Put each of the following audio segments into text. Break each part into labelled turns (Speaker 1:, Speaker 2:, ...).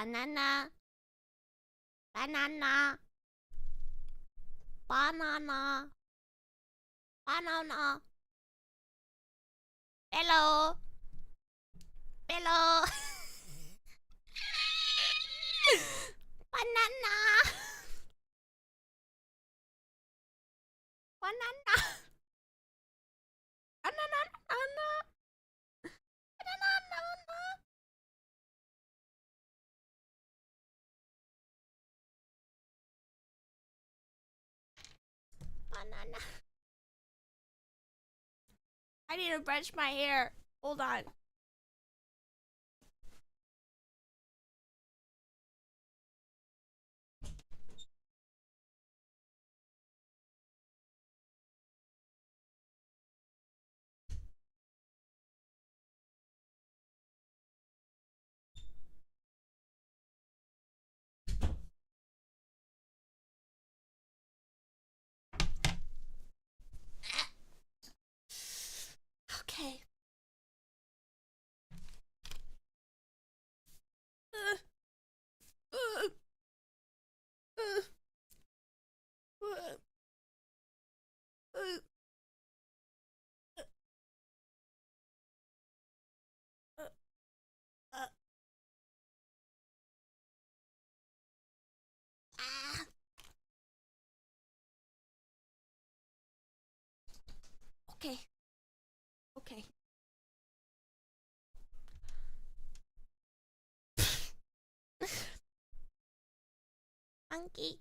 Speaker 1: Banana. Banana. Banana. Banana. Hello. Hello. Banana. Banana. Banana. Banana. Banana. Banana. I need to brush my hair. Hold on. Okay. Okay. Monkey.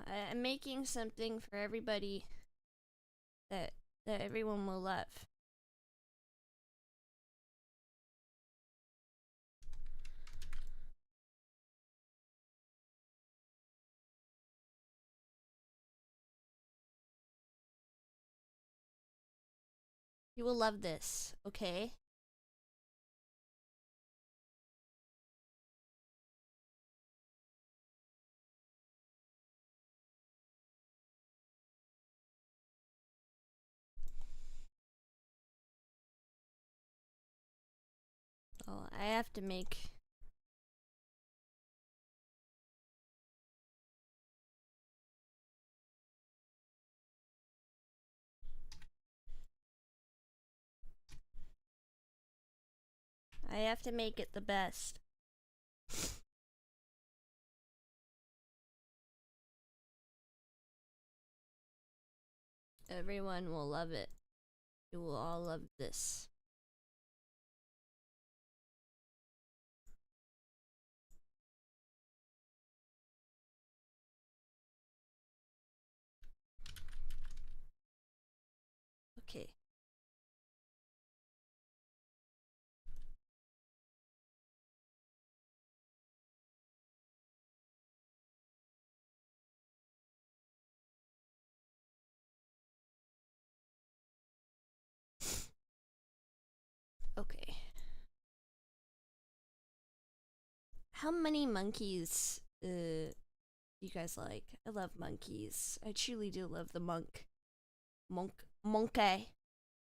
Speaker 1: I'm making something for everybody that everyone will love. You will love this, okay? Oh, I have to make... I have to make it the best. Everyone will love it. You will all love this. Okay. Okay. How many monkeys you guys like? I love monkeys. I truly do love the monkey.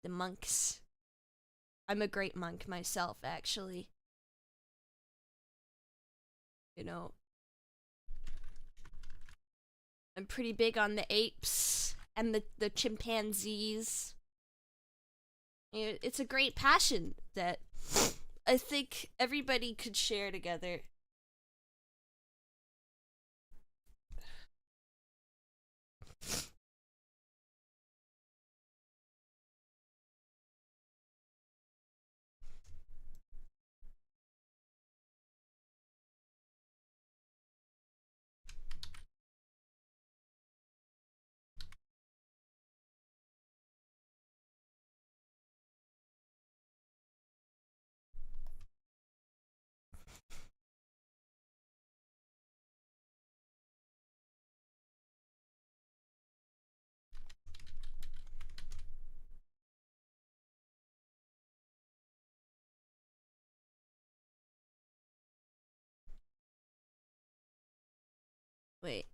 Speaker 1: The monks. I'm a great monk myself, actually. You know, I'm pretty big on the apes and the chimpanzees. You know, it's a great passion that I think everybody could share together. Wait,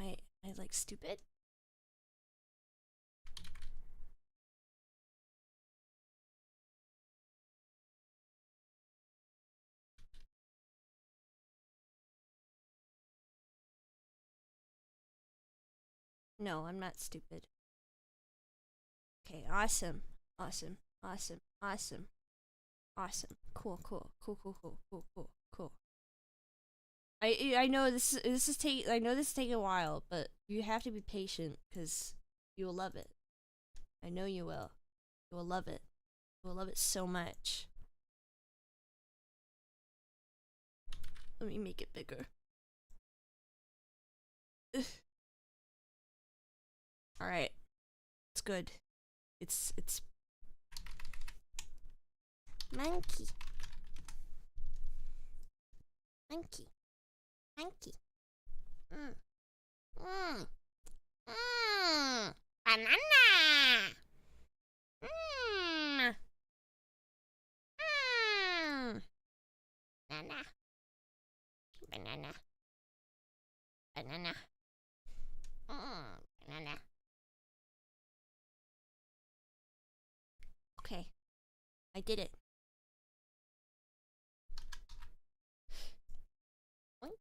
Speaker 1: am I like stupid? No, I'm not stupid. Okay, awesome. Awesome. Awesome. Awesome. Awesome. Cool, cool. Cool, cool, cool, cool, cool, cool. I know this is I know this is taking a while, but you have to be patient because you will love it. I know you will. You will love it. You will love it so much. Let me make it bigger. All right. It's good. It's monkey. Monkey. Monkey. Mm. Mm. Mm. Banana. Mm. Mm. Banana. Banana. Banana. Banana. Okay. I did it. Monkey.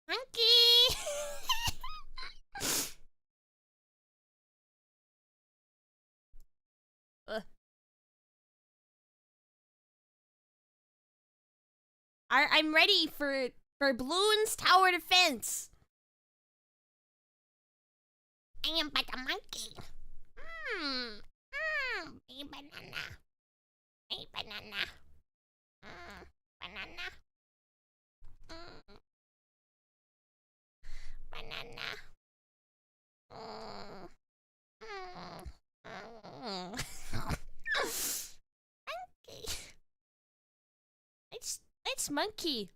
Speaker 1: Monkey. I'm ready for Bloons Tower Defense. I am but a monkey. A banana. A banana. Banana. Banana. Monkey. Let's monkey.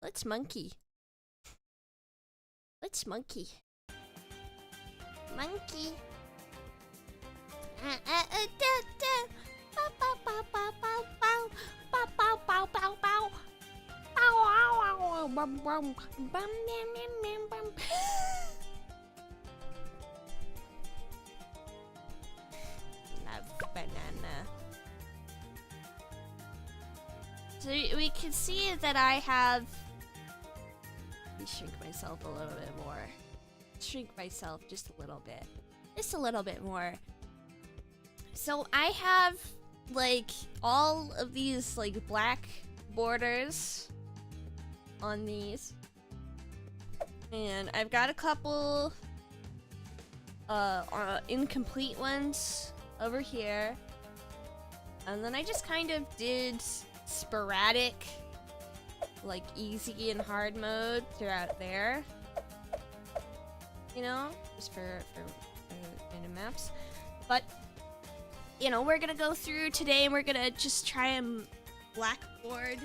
Speaker 1: Let's monkey. Let's monkey. Monkey. Love banana. So we can see that I have. Let me shrink myself a little bit more. Shrink myself just a little bit. Just a little bit more. So I have like all of these like black borders on these. And I've got a couple incomplete ones over here. And then I just kind of did sporadic, like easy and hard mode throughout there. You know, just for random maps. But, you know, we're gonna go through today and we're gonna just try and blackboarder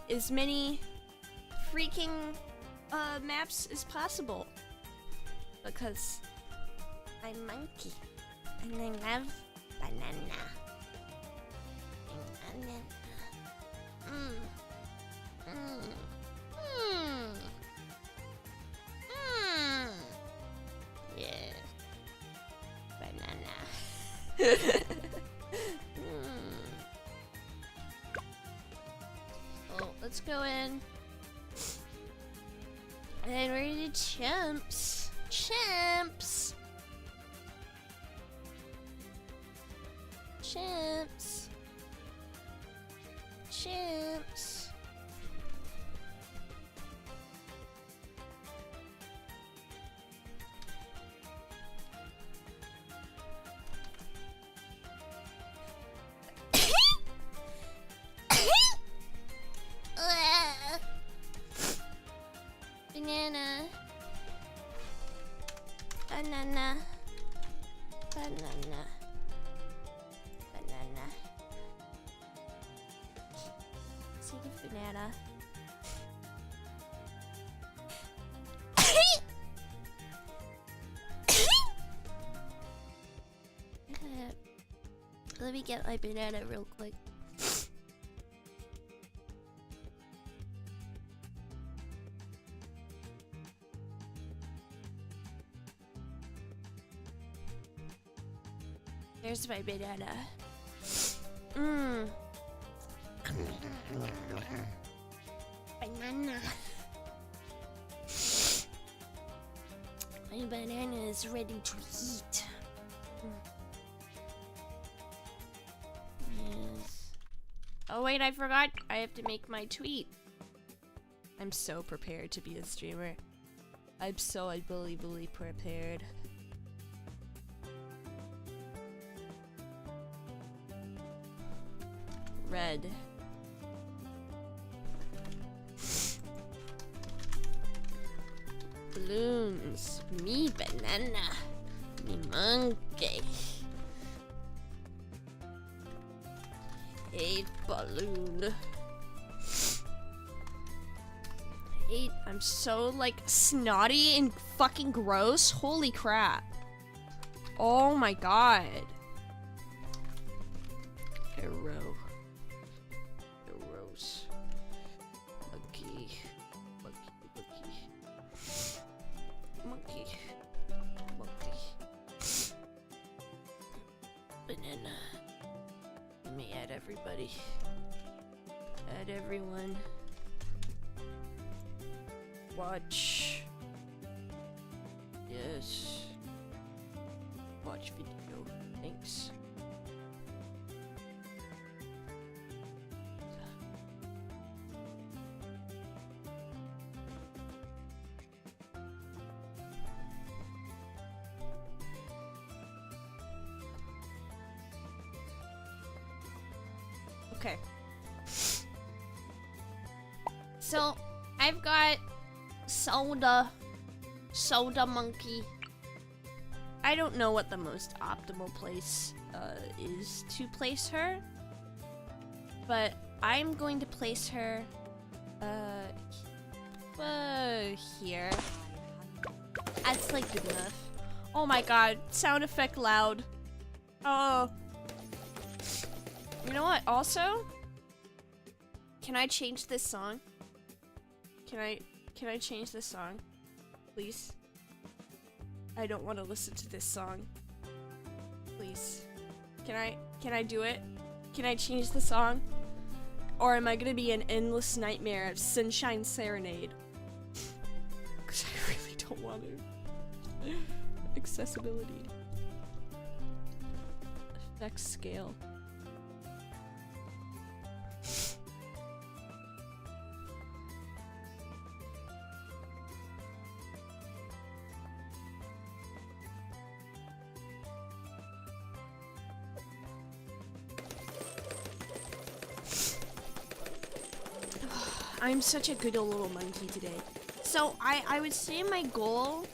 Speaker 1: as many freaking maps as possible. Because I'm monkey and I love banana. Yeah. Banana. Oh, let's go in. And we're gonna do chimps. Chimps. Chimps. Chimps. Banana. Banana. Banana. Banana. Take a banana. Let me get my banana real quick. There's my banana. Banana. My banana is ready to eat. Yes. Oh wait, I forgot. I have to make my tweet. I'm so prepared to be a streamer. I'm so unbelievably prepared. Red. Balloons. Me banana. Me monkey. 8 balloon. 8. I'm so like snotty and fucking gross. Holy crap. Oh my god. Arrow. Arrows. Monkey. Monkey. Monkey. Monkey. Banana. Let me add everybody. Add everyone. Watch. Yes. Watch video. Thanks. Okay. So, I've got Soda Monkey. I don't know what the most optimal place is to place her, but I'm going to place her here. That's like good enough. Oh my god, sound effect loud. Oh. You know what, also? Can I change this song? Can I change this song? Please? I don't want to listen to this song. Please. Can I do it? Can I change the song? Or am I gonna be an endless nightmare of Sunshine Serenade? Cause I really don't want to. Accessibility. Effects scale. I'm such a good little monkey today. So I would say my goal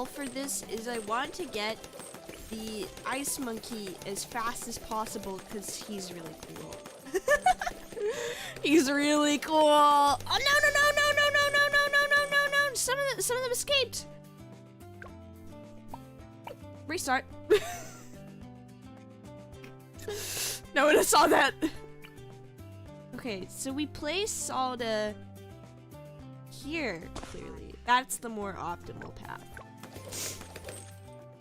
Speaker 1: for this is I want to get the ice monkey as fast as possible because he's really cool. He's really cool. Oh no no no no no no no no no no no no! Some of them escaped. Restart. No one saw that. Okay, so we place Salda here, clearly. That's the more optimal path.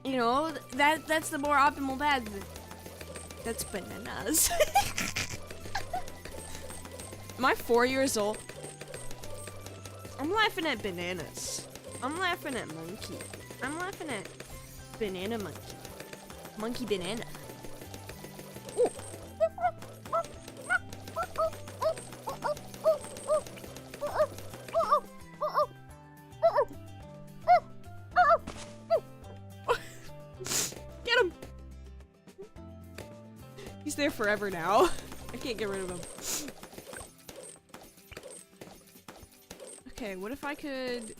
Speaker 1: You know, that's the more optimal path. That's bananas. Am I 4 years old? I'm laughing at bananas. I'm laughing at monkey. I'm laughing at banana monkey. Monkey banana. Ooh. Get him! He's there forever now. I can't get rid of him. Okay, what if I could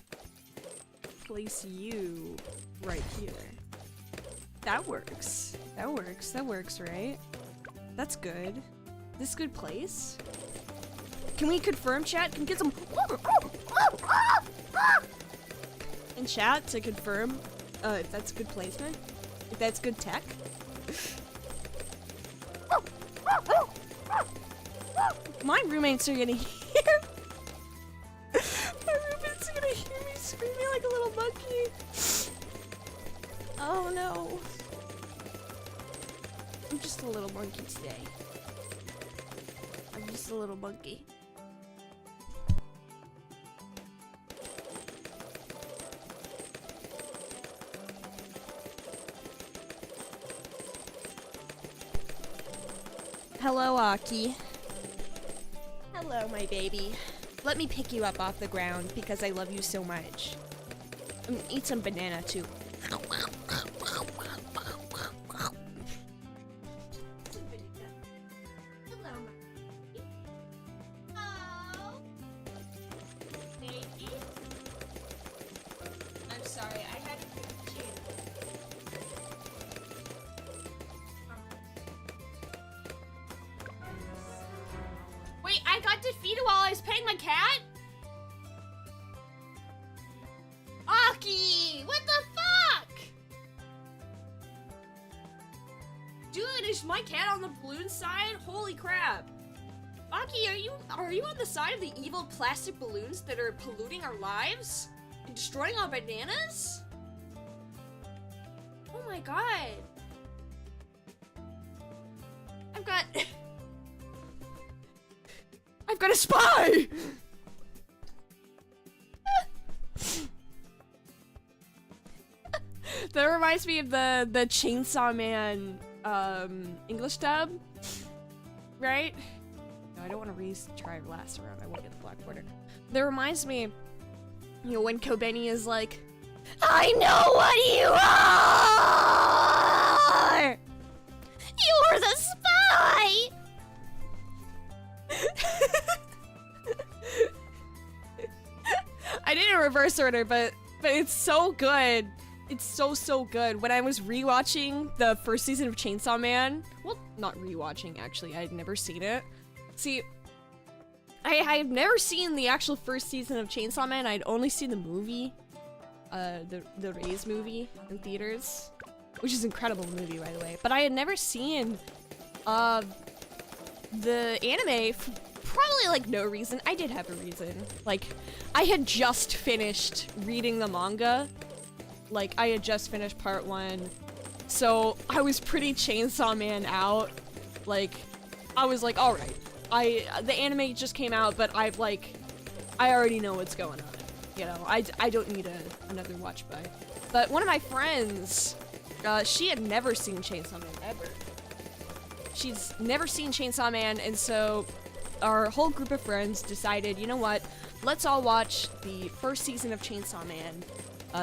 Speaker 1: place you right here? That works. That works. That works, right? That's good. This good place? Can we confirm, chat? Can we get some in chat to confirm if that's good placement? If that's good tech? My roommates are gonna hear. My roommates are gonna hear me screaming like a little monkey. Oh no. I'm just a little monkey today. I'm just a little monkey. Hello, Aki. Hello, my baby. Let me pick you up off the ground because I love you so much. Eat some banana too. Of the evil plastic balloons that are polluting our lives and destroying our bananas? Oh my god. I've got a spy! That reminds me of the Chainsaw Man English dub, right? I don't want to retry last round. I won't get the black border. That reminds me, you know, when Kobeni is like, I know what you are! You're the spy!
Speaker 2: reverse order, but it's so good. It's so good. When I was rewatching the first season of Chainsaw Man, well, not rewatching actually, I'd never seen it. See, I've never seen the actual first season of Chainsaw Man. I'd only seen the movie, the Raze movie in theaters, which is an incredible movie, by the way. But I had never seen the anime for probably like no reason. I did have a reason. Like, I had just finished reading the manga. Like, I had just finished part 1, so I was pretty Chainsaw Man out. Like, I was like, all right, the anime just came out, but I already know what's going on. You know, I don't need another watch by. But one of my friends, she had never seen Chainsaw Man ever. She's never seen Chainsaw Man, and so our whole group of friends decided, you know what, let's all watch the first season of Chainsaw Man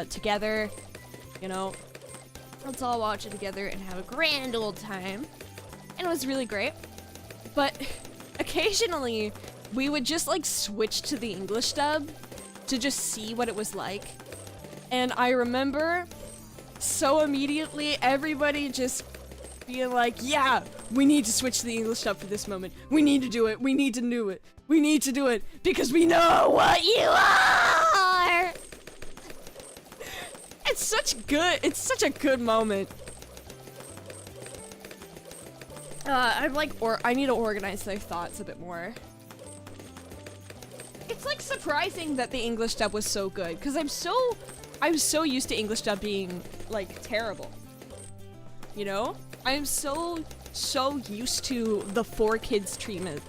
Speaker 2: together, you know, let's all watch it together and have a grand old time. And it was really great. But occasionally we would just like switch to the English dub to just see what it was like. And I remember so immediately everybody just being like, yeah, we need to switch to the English dub for this moment. We need to do it. We need to do it. We need to do it because we know what you are. It's such a good moment. I need to organize their thoughts a bit more. It's like surprising that the English dub was so good, because I was so used to English dub being like terrible. You know? I am so used to the 4Kids treatment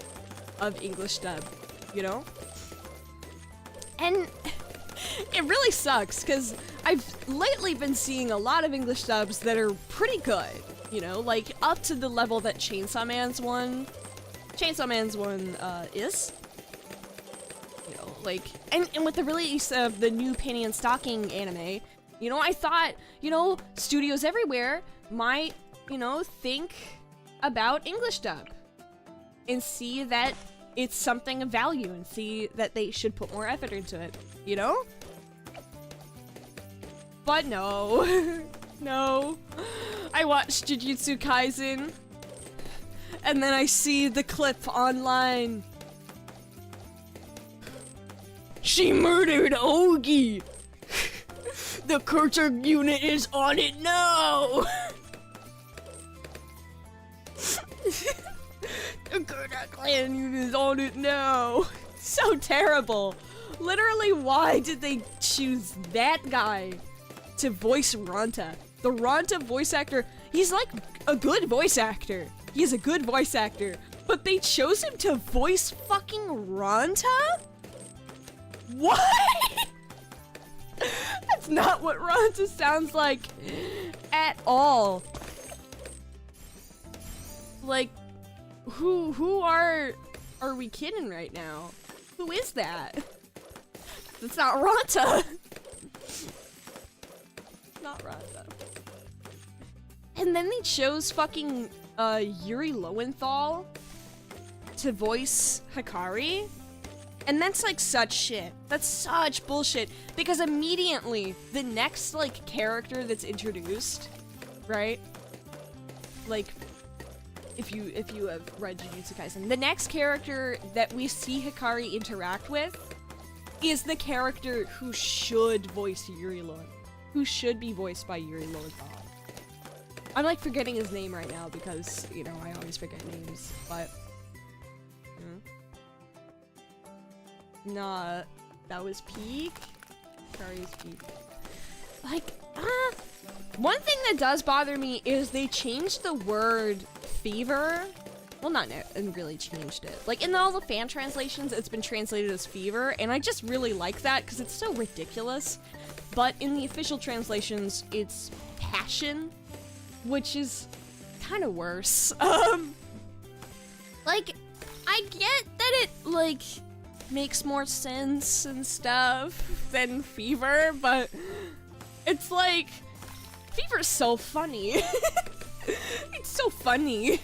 Speaker 2: of English dub, you know? And it really sucks, because I've lately been seeing a lot of English dubs that are pretty good, you know, like up to the level that Chainsaw Man's one is. You know, like, and with the release of the new Penny and Stocking anime, you know, I thought, you know, studios everywhere might, you know, think about English dub and see that it's something of value and see that they should put more effort into it, you know? But no. No. I watched Jujutsu Kaisen and then I see the clip online. She murdered Ogi! The Kurta unit is on it now! The Kurta clan unit is on it now! So terrible! Literally, why did they choose that guy to voice Ranta? The Ranta voice actor, he's like a good voice actor. He's a good voice actor. But they chose him to voice fucking Ranta? What? That's not what Ranta sounds like at all. Like, who are we kidding right now? Who is that? It's not Ranta. Not Ranta. And then they chose fucking Yuri Lowenthal to voice Hikari. And that's like such shit. That's such bullshit. Because immediately the next like character that's introduced, right? Like, if you have read Jujutsu Kaisen, the next character that we see Hikari interact with is the character who should voice Yuri Lowenthal. Who should be voiced by Yuri Lowenthal. I'm like forgetting his name right now because, you know, I always forget names, but nah, that was peak. Hikari's peak. Like, one thing that does bother me is they changed the word fever. Well, not really changed it. Like, in all the fan translations, it's been translated as fever, and I just really like that because it's so ridiculous. But in the official translations, it's passion, which is kind of worse. Like, I get that it, like, makes more sense and stuff than fever, but it's like, fever's so funny. It's so funny.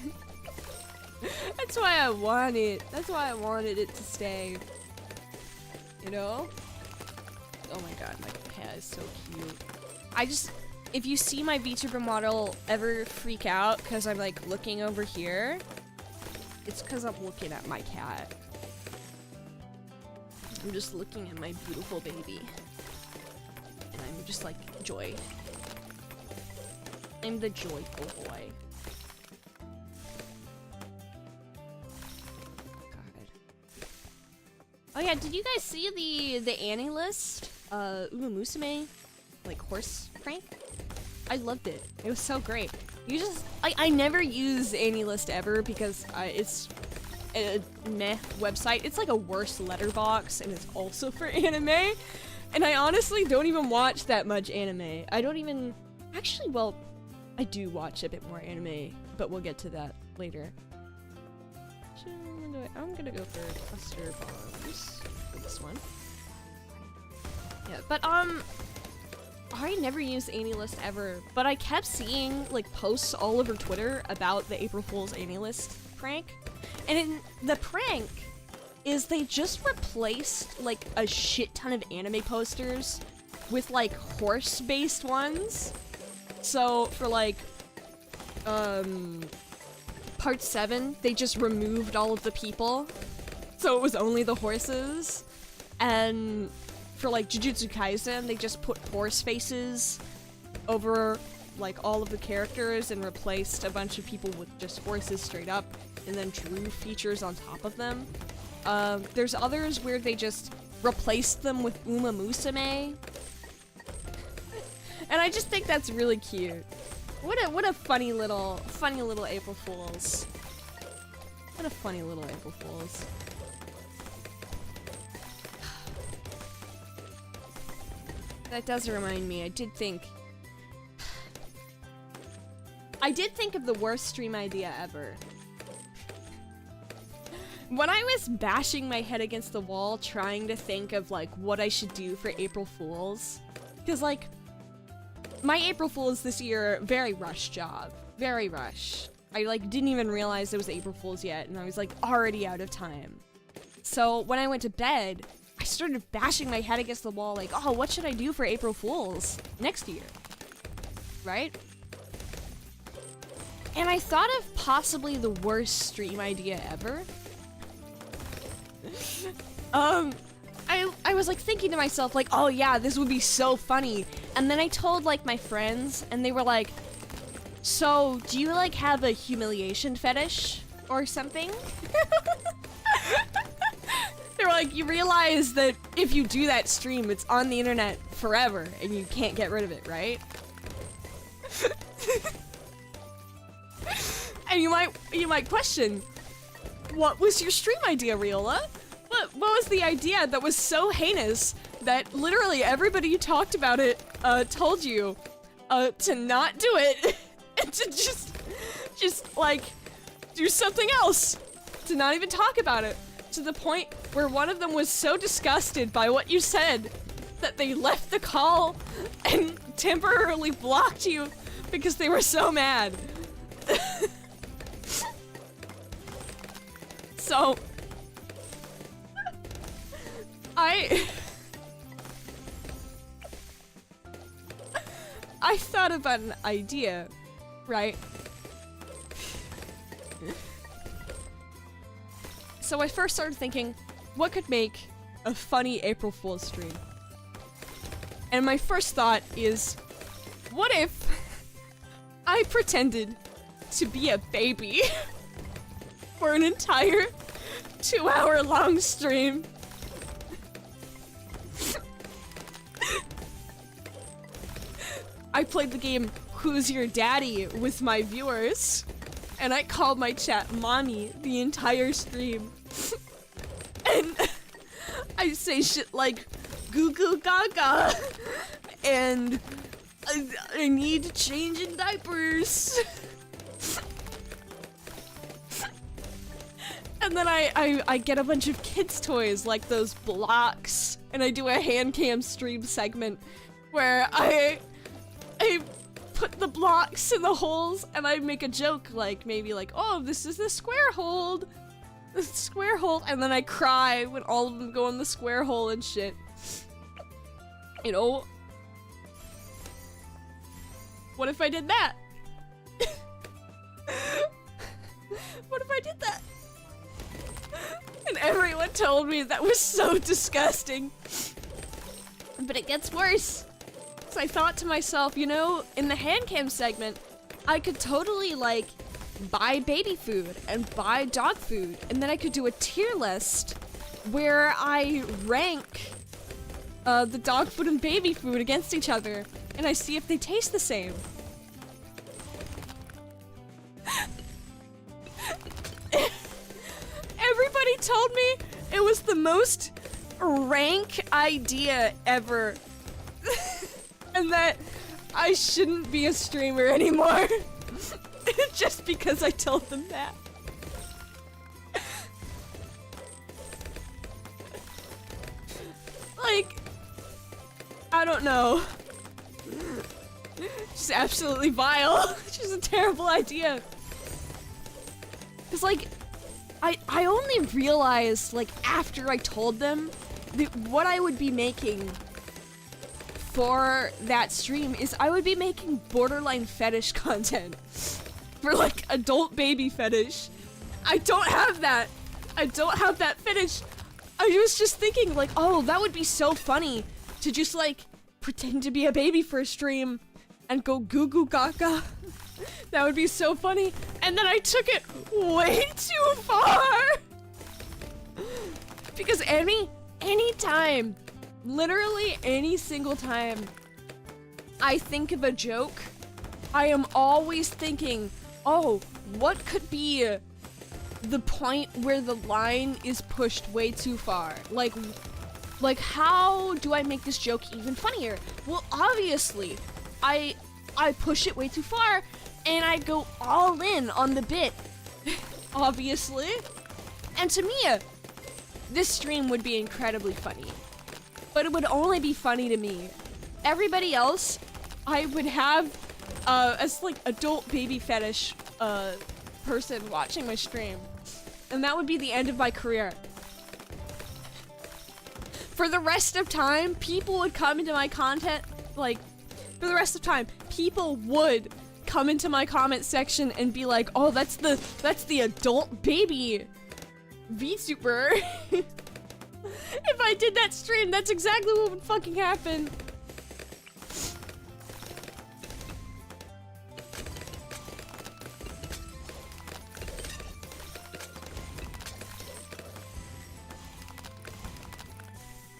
Speaker 2: That's why I want it. That's why I wanted it to stay. You know? Oh my god, my cat is so cute. If you see my VTuber model ever freak out because I'm like looking over here, it's because I'm looking at my cat. I'm just looking at my beautiful baby. And I'm just like, joy. I'm the joyful boy. God. Oh yeah, did you guys see the Annie list? Uma Musume, like horse prank? I loved it. It was so great. You just, I never use Annie list ever because it's a meh website. It's like a worse letterbox and it's also for anime. And I honestly don't even watch that much anime. I don't even, actually, well, I do watch a bit more anime, but we'll get to that later. I'm gonna go for cluster bombs for this one. Yeah, but I never used Annie list ever, but I kept seeing like posts all over Twitter about the April Fool's Annie list prank. And the prank is they just replaced like a shit ton of anime posters with like horse-based ones. So for like part 7, they just removed all of the people. So it was only the horses. And for like Jujutsu Kaisen, they just put horse faces over like all of the characters and replaced a bunch of people with just horses straight up and then drew features on top of them. There's others where they just replaced them with Uma Musume. And I just think that's really cute. What a funny little April Fools. What a funny little April Fools. That does remind me, I did think of the worst stream idea ever. When I was bashing my head against the wall trying to think of like what I should do for April Fools, because like my April Fools this year, very rush job, very rush. I like didn't even realize it was April Fools yet and I was like already out of time. So when I went to bed, I started bashing my head against the wall like, oh, what should I do for April Fools next year? Right? And I thought of possibly the worst stream idea ever. I was like thinking to myself like, oh yeah, this would be so funny. And then I told like my friends and they were like, so do you like have a humiliation fetish or something? They were like, you realize that if you do that stream, it's on the internet forever and you can't get rid of it, right? And you might question, what was your stream idea, Riola? What was the idea that was so heinous that literally everybody you talked about it told you to not do it and to just like do something else, to not even talk about it, to the point where one of them was so disgusted by what you said that they left the call and temporarily blocked you because they were so mad. So I thought about an idea, right? So I first started thinking, what could make a funny April Fool's stream? And my first thought is, what if I pretended to be a baby for an entire 2-hour-long stream? I played the game Who's Your Daddy with my viewers, and I called my chat mommy the entire stream. And I say shit like goo goo gaga and I need to change in diapers. And then I get a bunch of kids' toys like those blocks, and I do a hand cam stream segment where I put the blocks in the holes and I make a joke like maybe like, oh, this is the square hole, and then I cry when all of them go in the square hole and shit. You know? What if I did that? What if I did that? And everyone told me that was so disgusting. But it gets worse. So I thought to myself, you know, in the hand cam segment, I could totally like buy baby food and buy dog food, and then I could do a tier list where I rank the dog food and baby food against each other, and I see if they taste the same. Everybody told me it was the most rank idea ever. And that I shouldn't be a streamer anymore. Just because I told them that. Like, I don't know. Just absolutely vile. Just a terrible idea. Cause like, I only realized like after I told them that what I would be making for that stream is I would be making borderline fetish content for like adult baby fetish. I don't have that. I don't have that fetish. I was just thinking like, oh, that would be so funny to just like pretend to be a baby for a stream and go goo goo gaga. That would be so funny. And then I took it way too far. Because any time, literally any single time I think of a joke, I am always thinking, oh, what could be the point where the line is pushed way too far? Like how do I make this joke even funnier? Well, obviously, I push it way too far and I go all in on the bit. Obviously. And to me, this stream would be incredibly funny. But it would only be funny to me. Everybody else, I would have as like adult baby fetish person watching my stream. And that would be the end of my career. For the rest of time, people would come into my content, like, for the rest of time, people would come into my comment section and be like, oh, that's the adult baby VTuber. If I did that stream, that's exactly what would fucking happen.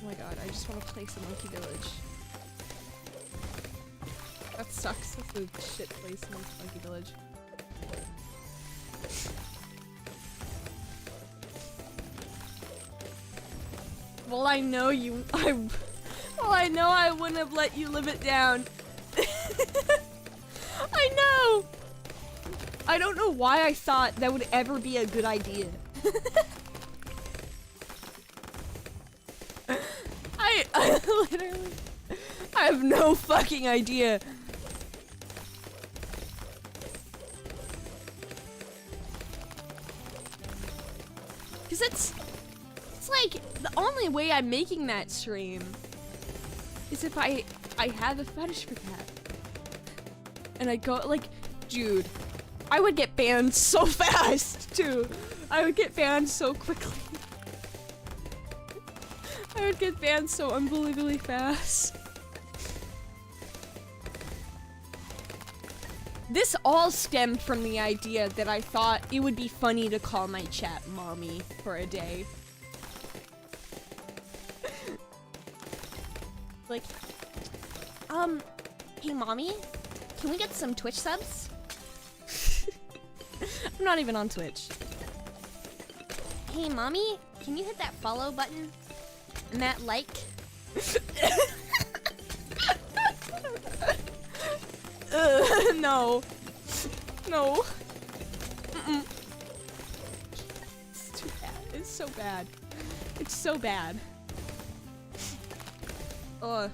Speaker 2: Oh my god, I just want to place a monkey village. That sucks. That's a shit place, monkey village. Well, I know you. Well, I know I wouldn't have let you live it down. I know. I don't know why I thought that would ever be a good idea. I literally, I have no fucking idea. Cause it's like the only way I'm making that stream is if I have a fetish for that. And I go like, dude, I would get banned so fast too. I would get banned so quickly. I would get banned so unbelievably fast. This all stemmed from the idea that I thought it would be funny to call my chat mommy for a day. Like, hey mommy, can we get some Twitch subs? I'm not even on Twitch. Hey mommy, can you hit that follow button? And that like? No. No. Mm-mm. It's too bad. It's so bad. It's so bad. Ugh.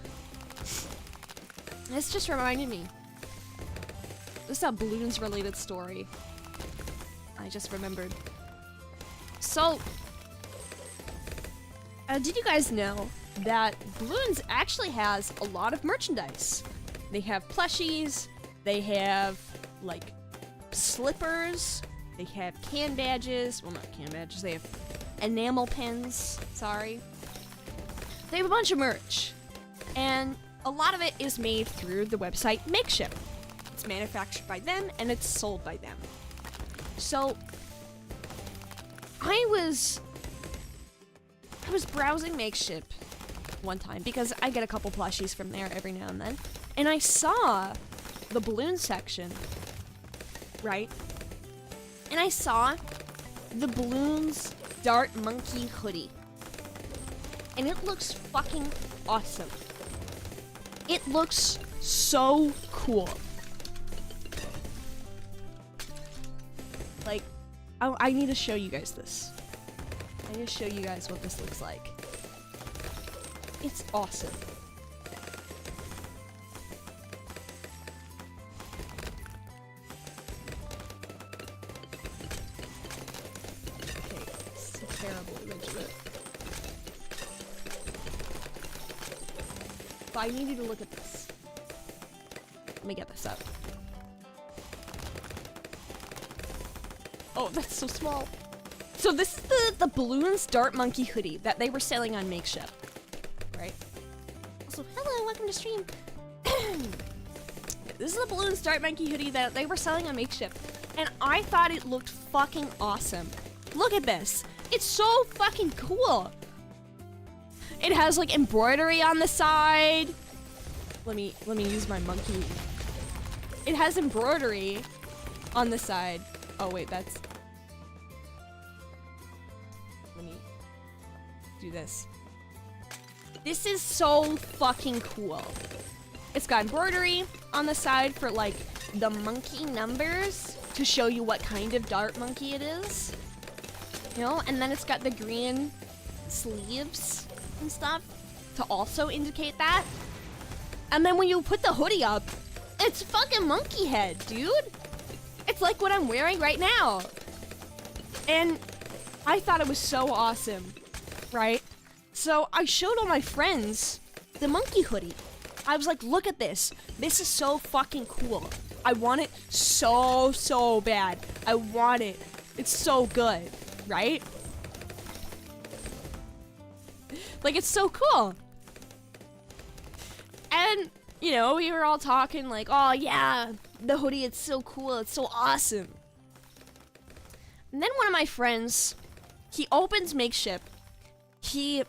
Speaker 2: This just reminded me. This is a Bloons related story. I just remembered. So, did you guys know that Bloons actually has a lot of merchandise. They have plushies, they have like slippers, they have can badges, well not can badges, they have enamel pins, sorry. They have a bunch of merch, and a lot of it is made through the website Makeship. It's manufactured by them and it's sold by them. So I was browsing Makeship one time because I get a couple plushies from there every now and then, and I saw the balloon section, right? And I saw the Bloons Dart Monkey hoodie, and it looks fucking awesome. It looks so cool. Like, I need to show you guys this. I need to show you guys what this looks like. It's awesome. Okay, it's a terrible image of it. But I need you to look at this. Let me get this up. Oh, that's so small. So this is the Bloons Dart Monkey hoodie that they were selling on Makeship, right? Also, hello, welcome to stream. This is the Bloons Dart Monkey hoodie that they were selling on Makeship, and I thought it looked fucking awesome. Look at this. It's so fucking cool. It has like embroidery on the side. Let me use my monkey. It has embroidery on the side. Oh wait, that's... Let me do this. This is so fucking cool. It's got embroidery on the side for like the monkey numbers to show you what kind of dart monkey it is. You know, and then it's got the green sleeves and stuff to also indicate that. And then when you put the hoodie up, it's fucking monkey head, dude. It's like what I'm wearing right now. And I thought it was so awesome, right? So I showed all my friends the monkey hoodie. I was like, look at this. This is so fucking cool. I want it so bad. I want it. It's so good, right? Like, it's so cool. And, you know, we were all talking like, oh yeah, the hoodie, it's so cool, it's so awesome. And then one of my friends, he opens Makeship, he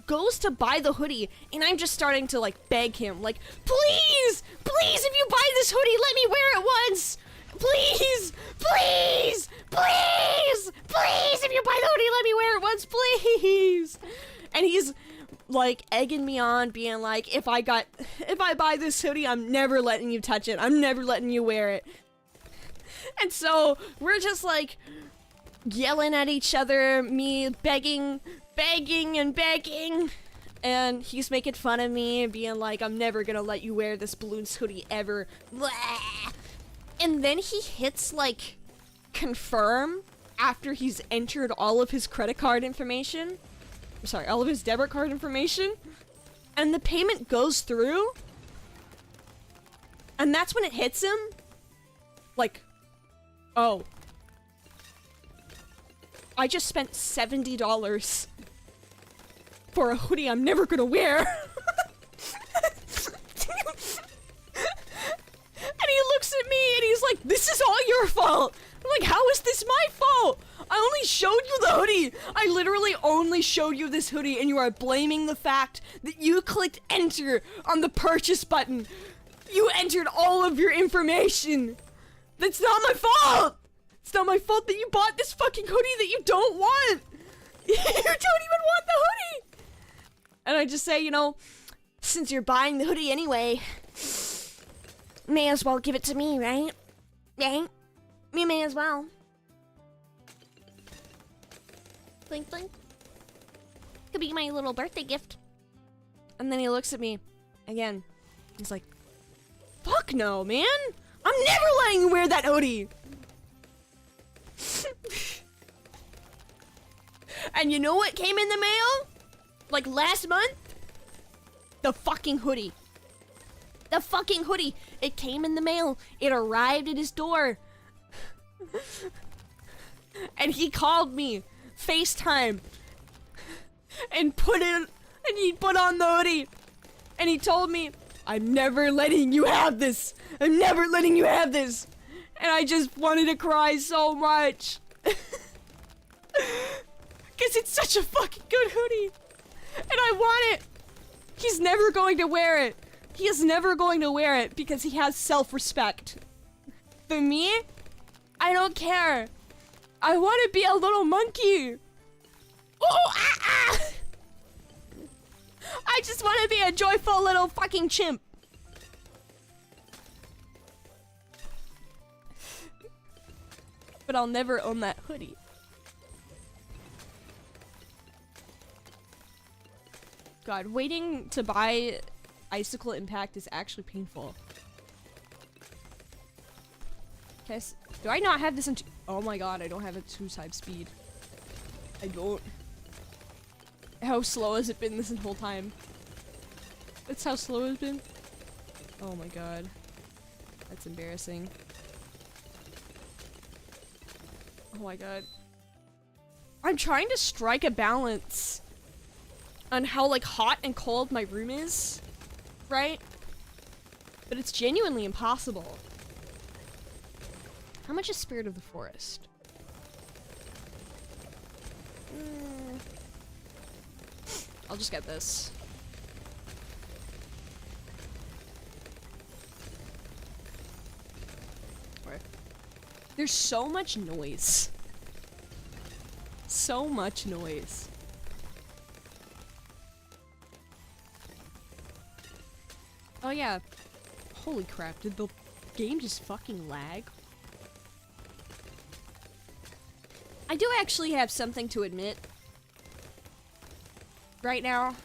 Speaker 2: goes to buy the hoodie, and I'm just starting to like beg him, like, please, please, if you buy this hoodie, let me wear it once. Please, please, please, please, if you buy the hoodie, let me wear it once, please. And he's like egging me on, being like, if I buy this hoodie, I'm never letting you touch it. I'm never letting you wear it. And so we're just like yelling at each other, me begging and begging. And he's making fun of me and being like, I'm never gonna let you wear this Bloons hoodie ever. Blah. And then he hits like confirm after he's entered all of his credit card information. I'm sorry, all of his debit card information. And the payment goes through. And that's when it hits him. Like, oh. I just spent $70 for a hoodie I'm never gonna wear. And he looks at me and he's like, this is all your fault. I'm like, how is this my fault? I only showed you the hoodie. I literally only showed you this hoodie, and you are blaming the fact that you clicked enter on the purchase button. You entered all of your information. That's not my fault. It's not my fault that you bought this fucking hoodie that you don't want. You don't even want the hoodie. And I just say, you know, since you're buying the hoodie anyway, may as well give it to me, right? Right? You may as well. Blink, blink. Could be my little birthday gift. And then he looks at me again. He's like, fuck no, man. I'm never letting you wear that hoodie. And you know what came in the mail? Like last month, the fucking hoodie. The fucking hoodie. It came in the mail. It arrived at his door. And he called me. FaceTime. And he put on the hoodie. And he told me, I'm never letting you have this. I'm never letting you have this. And I just wanted to cry so much. Because it's such a fucking good hoodie. And I want it. He's never going to wear it. He is never going to wear it because he has self-respect. For me, I don't care. I want to be a little monkey. Oh, I just want to be a joyful little fucking chimp. But I'll never own that hoodie. God, waiting to buy Icicle Impact is actually painful. Okay, do I not have this in oh my god, I don't have a 2-side speed. I don't. How slow has it been this whole time? That's how slow it's been? Oh my god. That's embarrassing. Oh my god. I'm trying to strike a balance on how like hot and cold my room is, right? But it's genuinely impossible. How much is Spirit of the Forest? I'll just get this. Alright. There's so much noise. So much noise. Oh yeah. Holy crap, did the game just fucking lag? I do actually have something to admit. Right now.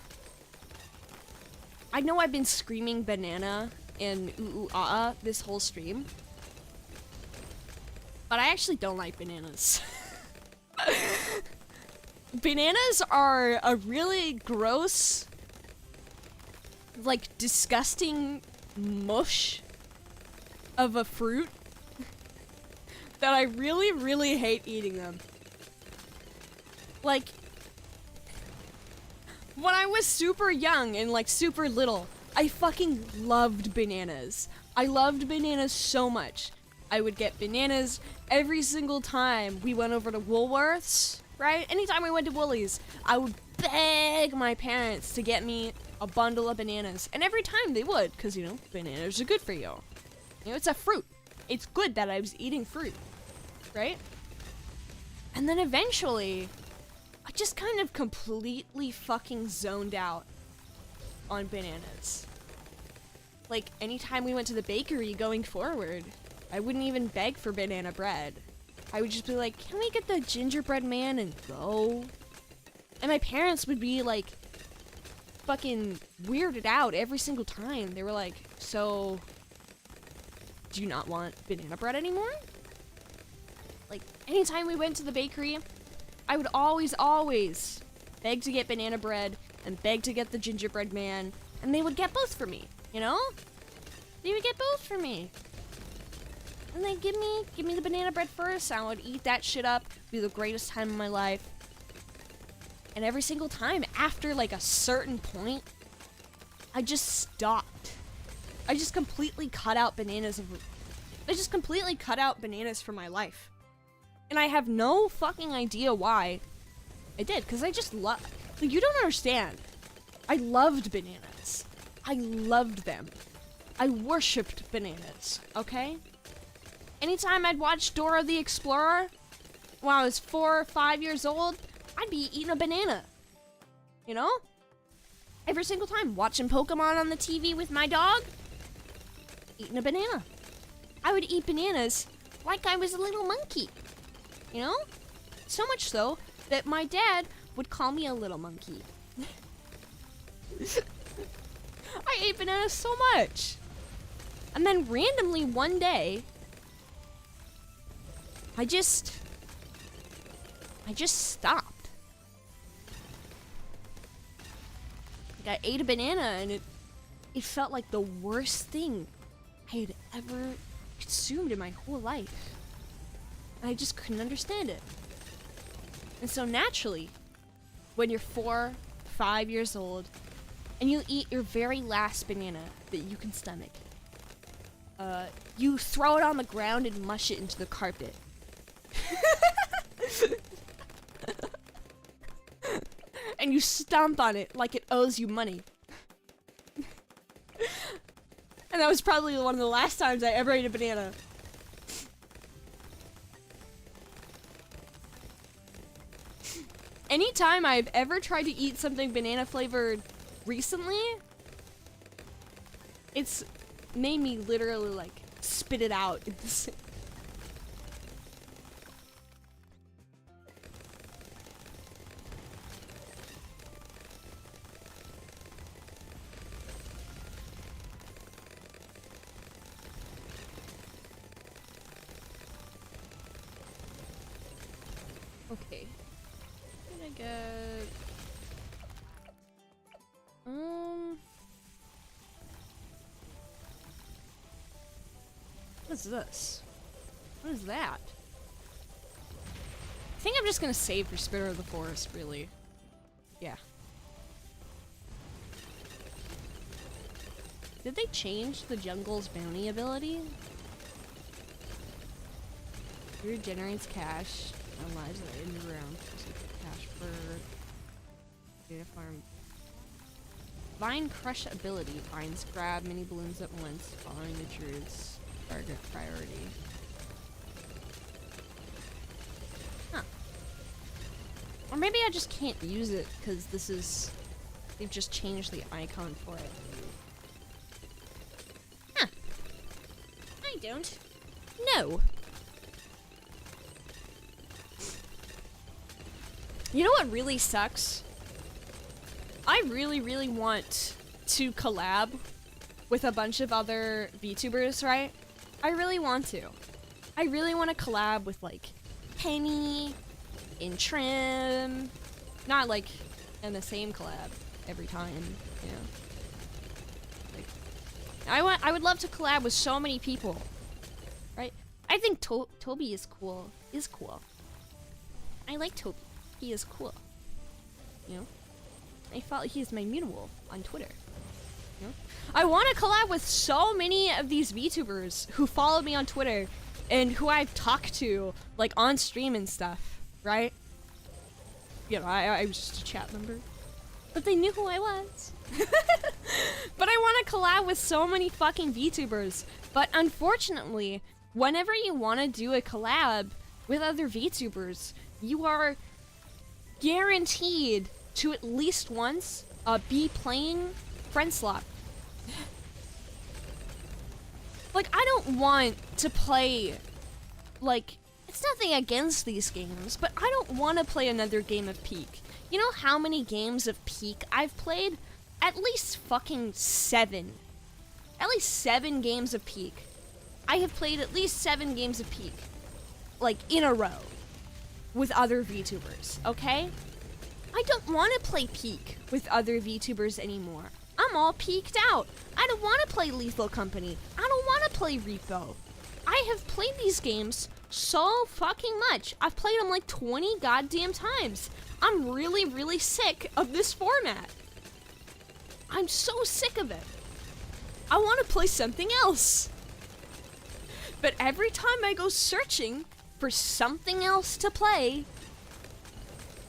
Speaker 2: I know I've been screaming banana and ooh ooh ah ah this whole stream. But I actually don't like bananas. Bananas are a really gross, like disgusting mush of a fruit that I really, really hate eating them. Like, when I was super young and like super little, I fucking loved bananas. I loved bananas so much. I would get bananas every single time we went over to Woolworths, right? Anytime we went to Woolies, I would beg my parents to get me a bundle of bananas. And every time they would, because, you know, bananas are good for you. You know, it's a fruit. It's good that I was eating fruit, right? And then eventually, I just kind of completely fucking zoned out on bananas. Like, anytime we went to the bakery going forward, I wouldn't even beg for banana bread. I would just be like, can we get the gingerbread man and go? And my parents would be like, fucking weirded out every single time. They were like, so, do you not want banana bread anymore? Like, anytime we went to the bakery, I would always beg to get banana bread and beg to get the gingerbread man, and they would get both for me, you know? They would get both for me. And they give me the banana bread first, and I would eat that shit up, be the greatest time of my life. And every single time, after like a certain point, I just stopped. I just completely cut out bananas from my life. And I have no fucking idea why I did, because I just love, like, you don't understand. I loved bananas. I loved them. I worshipped bananas, okay? Anytime I'd watch Dora the Explorer, when I was 4 or 5 years old, I'd be eating a banana. You know? Every single time, watching Pokemon on the TV with my dog, eating a banana. I would eat bananas like I was a little monkey. You know? So much so that my dad would call me a little monkey. I ate bananas so much. And then randomly one day, I just stopped. I ate a banana and it felt like the worst thing I had ever consumed in my whole life. And I just couldn't understand it. And so naturally, when you're 4, 5 years old, and you eat your very last banana that you can stomach, you throw it on the ground and mush it into the carpet. And you stomp on it like it owes you money. And that was probably one of the last times I ever ate a banana. Anytime I've ever tried to eat something banana flavored recently, it's made me literally like spit it out. Okay. I'm gonna get what's this? What is that? I think I'm just gonna save for Spirit of the Forest, really. Yeah. Did they change the jungle's bounty ability? It generates cash and lives in the ground. Cash for data farm. Vine Crush ability. Vines grab many balloons at once, following the druid's target priority. Huh. Or maybe I just can't use it because this is... they've just changed the icon for it. Huh. I don't know. You know what really sucks? I really, really want to collab with a bunch of other VTubers, right? I really want to. I really want to collab with, like, Penny and Trim. Not, like, in the same collab every time, you know? Like, I would love to collab with so many people, right? I think Toby is cool. I like Toby. He is cool. You know? I felt he is my mutable on Twitter. You know? I want to collab with so many of these VTubers who follow me on Twitter and who I've talked to, like, on stream and stuff, right? You know, I was just a chat member. But they knew who I was. But I want to collab with so many fucking VTubers. But unfortunately, whenever you want to do a collab with other VTubers, you are guaranteed to at least once be playing friend slot. Like, I don't want to play, like, it's nothing against these games, but I don't want to play another game of Peak. You know how many games of Peak I've played? At least fucking 7. At least 7 games of Peak. I have played at least 7 games of Peak, like, in a row with other VTubers, okay? I don't want to play Peak with other VTubers anymore. I'm all peaked out. I don't want to play Lethal Company. I don't want to play Repo. I have played these games so fucking much. I've played them like 20 goddamn times. I'm really, really sick of this format. I'm so sick of it. I want to play something else. But every time I go searching for something else to play,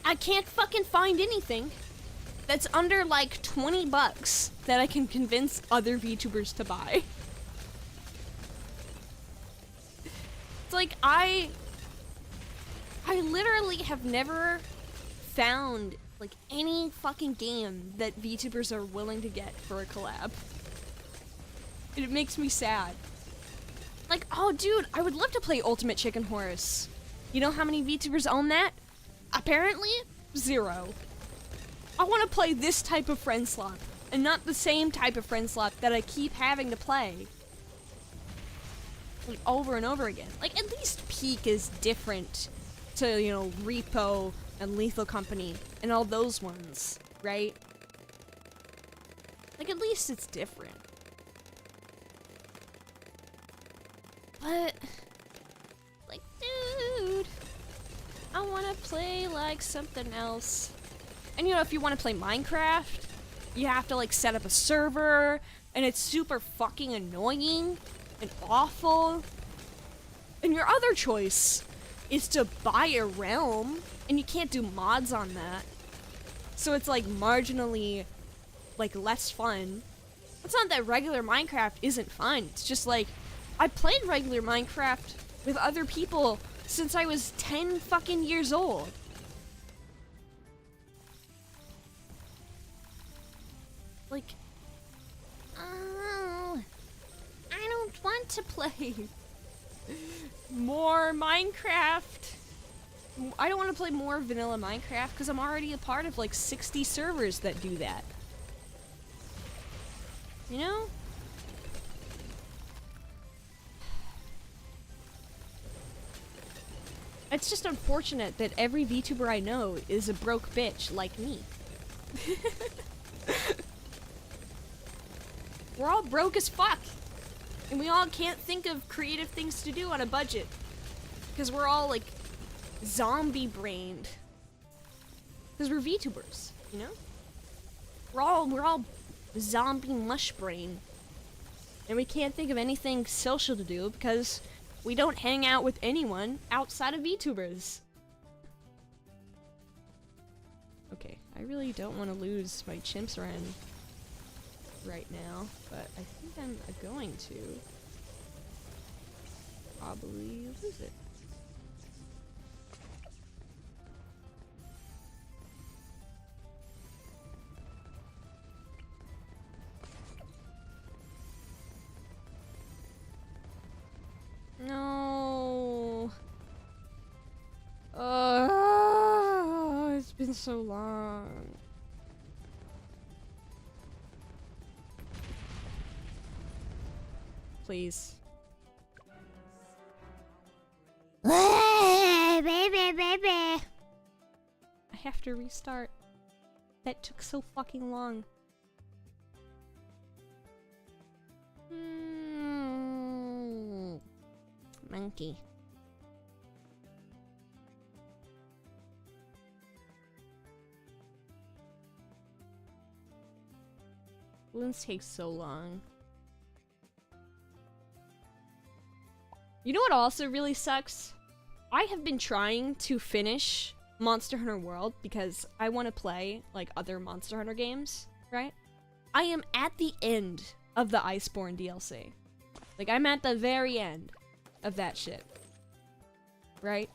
Speaker 2: I can't fucking find anything that's under like 20 bucks that I can convince other VTubers to buy. It's like I literally have never found like any fucking game that VTubers are willing to get for a collab. It makes me sad. Like, oh dude, I would love to play Ultimate Chicken Horse. You know how many VTubers own that? Apparently, 0. I want to play this type of friend slot, and not the same type of friend slot that I keep having to play. Like, over and over again. Like, at least Peak is different to, you know, Repo and Lethal Company and all those ones, right? Like, at least it's different. But, like, dude, I want to play, like, something else. And, you know, if you want to play Minecraft, you have to, like, set up a server, and it's super fucking annoying and awful. And your other choice is to buy a realm, and you can't do mods on that. So it's, like, marginally, like, less fun. It's not that regular Minecraft isn't fun. It's just, like, I played regular Minecraft with other people since I was 10 fucking years old. Like, oh, I don't want to play more Minecraft. I don't want to play more vanilla Minecraft because I'm already a part of like 60 servers that do that. You know? It's just unfortunate that every VTuber I know is a broke bitch like me. We're all broke as fuck. And we all can't think of creative things to do on a budget. Because we're all like zombie brained. Because we're VTubers, you know? We're all zombie mush brain. And we can't think of anything social to do because we don't hang out with anyone outside of VTubers. Okay, I really don't want to lose my chimps run right now, but I think I'm going to probably lose it. No. It's been so long. Please.
Speaker 1: Baby, baby.
Speaker 2: I have to restart. That took so fucking long.
Speaker 1: Monkey.
Speaker 2: Balloons take so long. You know what also really sucks? I have been trying to finish Monster Hunter World because I want to play like other Monster Hunter games, right? I am at the end of the Iceborne DLC. Like, I'm at the very end of that shit. Right?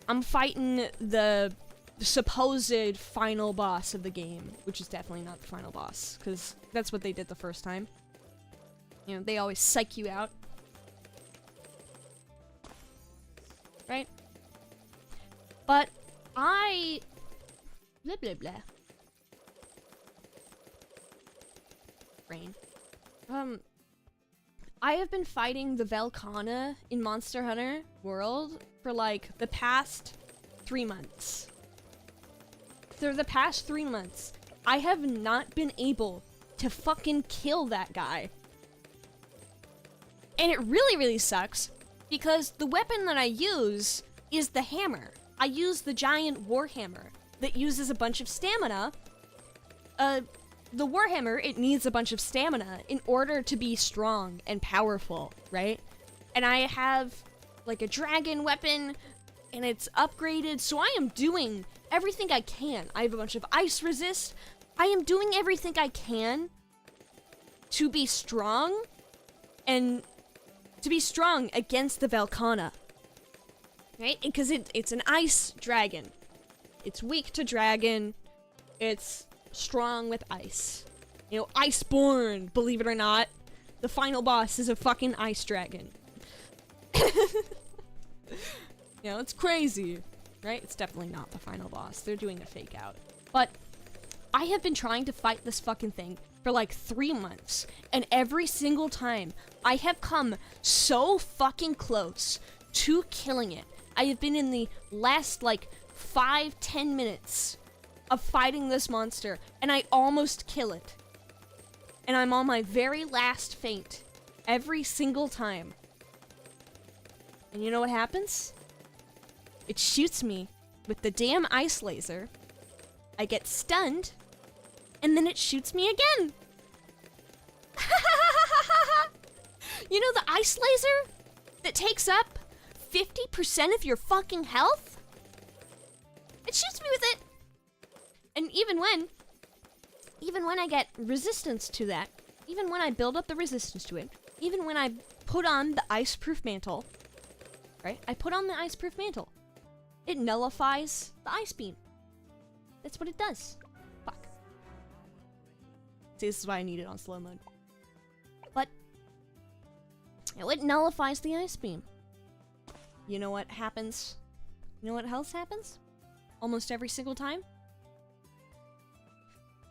Speaker 2: I'm fighting the supposed final boss of the game, which is definitely not the final boss, because that's what they did the first time. You know, they always psych you out. Right? But I... blah blah blah. Brain. I have been fighting the Velkhana in Monster Hunter World for like the past 3 months. For the past 3 months, I have not been able to fucking kill that guy. And it really, really sucks because the weapon that I use is the hammer. I use the giant warhammer that uses a bunch of stamina. The warhammer, it needs a bunch of stamina in order to be strong and powerful, right? And I have like a dragon weapon and it's upgraded, so I am doing everything I can. I have a bunch of ice resist. I am doing everything I can to be strong and to be strong against the Velkhana, right? Because it's an ice dragon. It's weak to dragon. It's strong with ice. You know, Iceborne, believe it or not. The final boss is a fucking ice dragon. You know, it's crazy, right? It's definitely not the final boss. They're doing a fake out. But I have been trying to fight this fucking thing for like 3 months, and every single time I have come so fucking close to killing it. I have been in the last like 5-10 minutes of fighting this monster, and I almost kill it. And I'm on my very last feint every single time. And you know what happens? It shoots me with the damn ice laser. I get stunned, and then it shoots me again. You know the ice laser that takes up 50% of your fucking health? It shoots me with it. And even when I get resistance to that, even when I build up the resistance to it, even when I put on the ice-proof mantle, right? I put on the ice-proof mantle. It nullifies the ice beam. That's what it does. Fuck. See, this is why I need it on slow mode. But it nullifies the ice beam. You know what happens? You know what else happens? Almost every single time?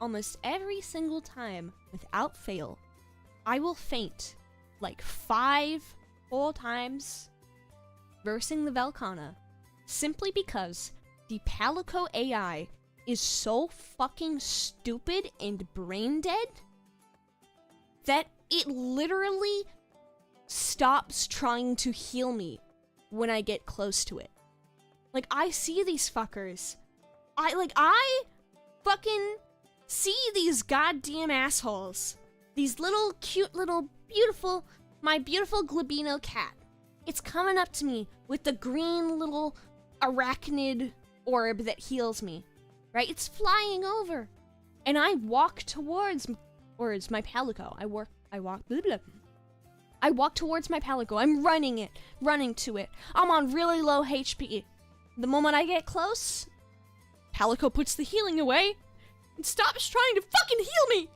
Speaker 2: Almost every single time, without fail, I will faint like 5 whole times versing the Velkhana, simply because the Palico AI is so fucking stupid and brain dead that it literally stops trying to heal me when I get close to it. Like, I see these fuckers. I fucking see these goddamn assholes. These little, cute, little, beautiful, my beautiful Glabino cat. It's coming up to me with the green little arachnid orb that heals me. Right? It's flying over. And I walk towards my Palico. I walk, blah, blah. I walk towards my Palico. I'm running to it. I'm on really low HP. The moment I get close, Palico puts the healing away and stops trying to fucking heal me.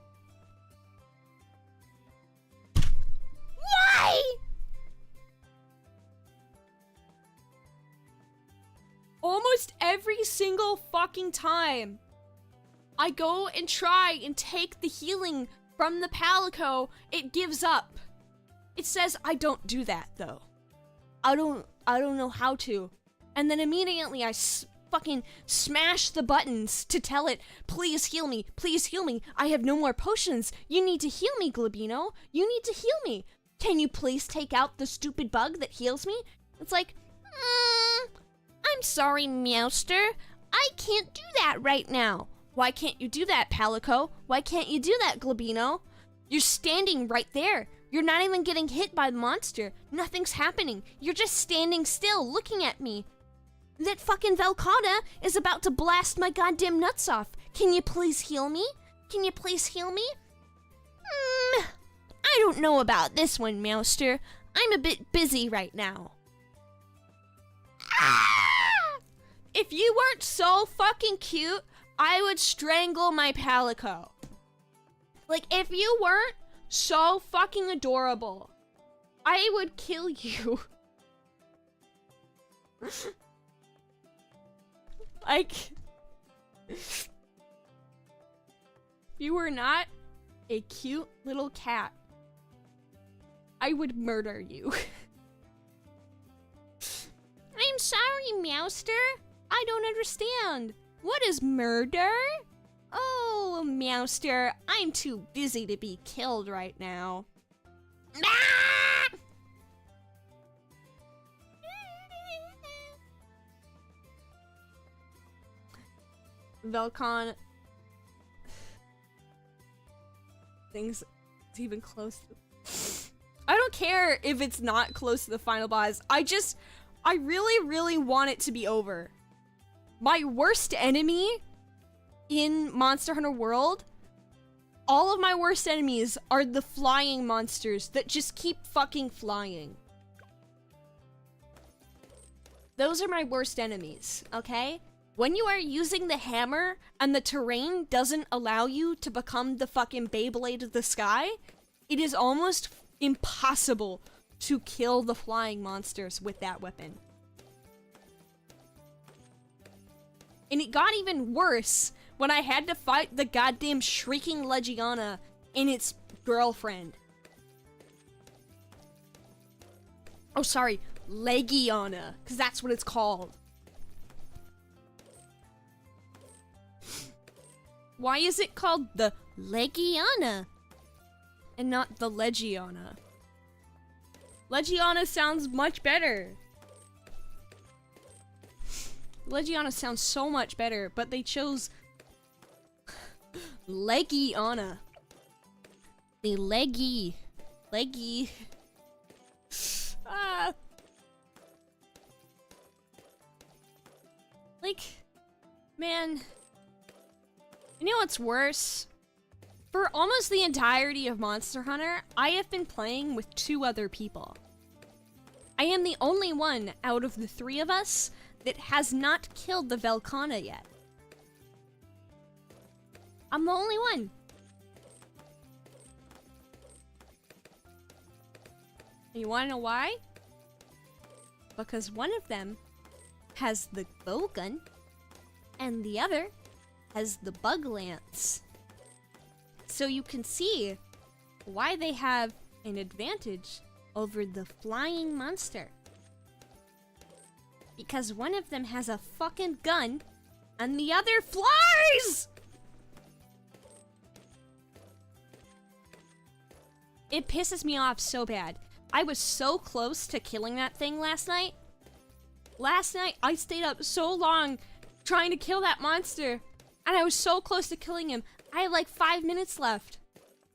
Speaker 2: Why? Almost every single fucking time I go and try and take the healing from the Palico, it gives up. It says I don't do that though. I don't know how to. And then immediately I fucking smash the buttons to tell it, please heal me, please heal me. I have no more potions. You need to heal me, Glabino. You need to heal me. Can you please take out the stupid bug that heals me? It's like, I'm sorry, Meowster. I can't do that right now. Why can't you do that, Palico? Why can't you do that, Glabino? You're standing right there. You're not even getting hit by the monster. Nothing's happening. You're just standing still, looking at me. That fucking Velkhana is about to blast my goddamn nuts off. Can you please heal me? Can you please heal me? I don't know about this one, Meowster. I'm a bit busy right now. If you weren't so fucking cute, I would strangle my Palico. Like, if you weren't so fucking adorable, I would kill you. Like, if you were not a cute little cat, I would murder you. I'm sorry, Meowster. I don't understand. What is murder? Oh, Meowster, I'm too busy to be killed right now. Ah! Velkhana thinks it's even close to... I don't care if it's not close to the final boss. I really, really want it to be over. My worst enemy in Monster Hunter World, all of my worst enemies are the flying monsters that just keep fucking flying. Those are my worst enemies, okay? When you are using the hammer and the terrain doesn't allow you to become the fucking Beyblade of the sky, it is almost impossible to kill the flying monsters with that weapon. And it got even worse when I had to fight the goddamn Shrieking Legiana and its girlfriend. Oh, sorry, Legiana, because that's what it's called. Why is it called the Legiana and not the Legiana? Legiana sounds much better. Legiana sounds so much better, but they chose Legiana. The leggy. Ah. Like, man. You know what's worse? For almost the entirety of Monster Hunter, I have been playing with 2 other people. I am the only one out of the 3 of us that has not killed the Velkhana yet. I'm the only one. And you wanna know why? Because one of them has the bow gun, and the other has the bug lance. So you can see why they have an advantage over the flying monster. Because one of them has a fucking gun, and the other flies! It pisses me off so bad. I was so close to killing that thing last night. Last night, I stayed up so long trying to kill that monster. And I was so close to killing him. I had like 5 minutes left.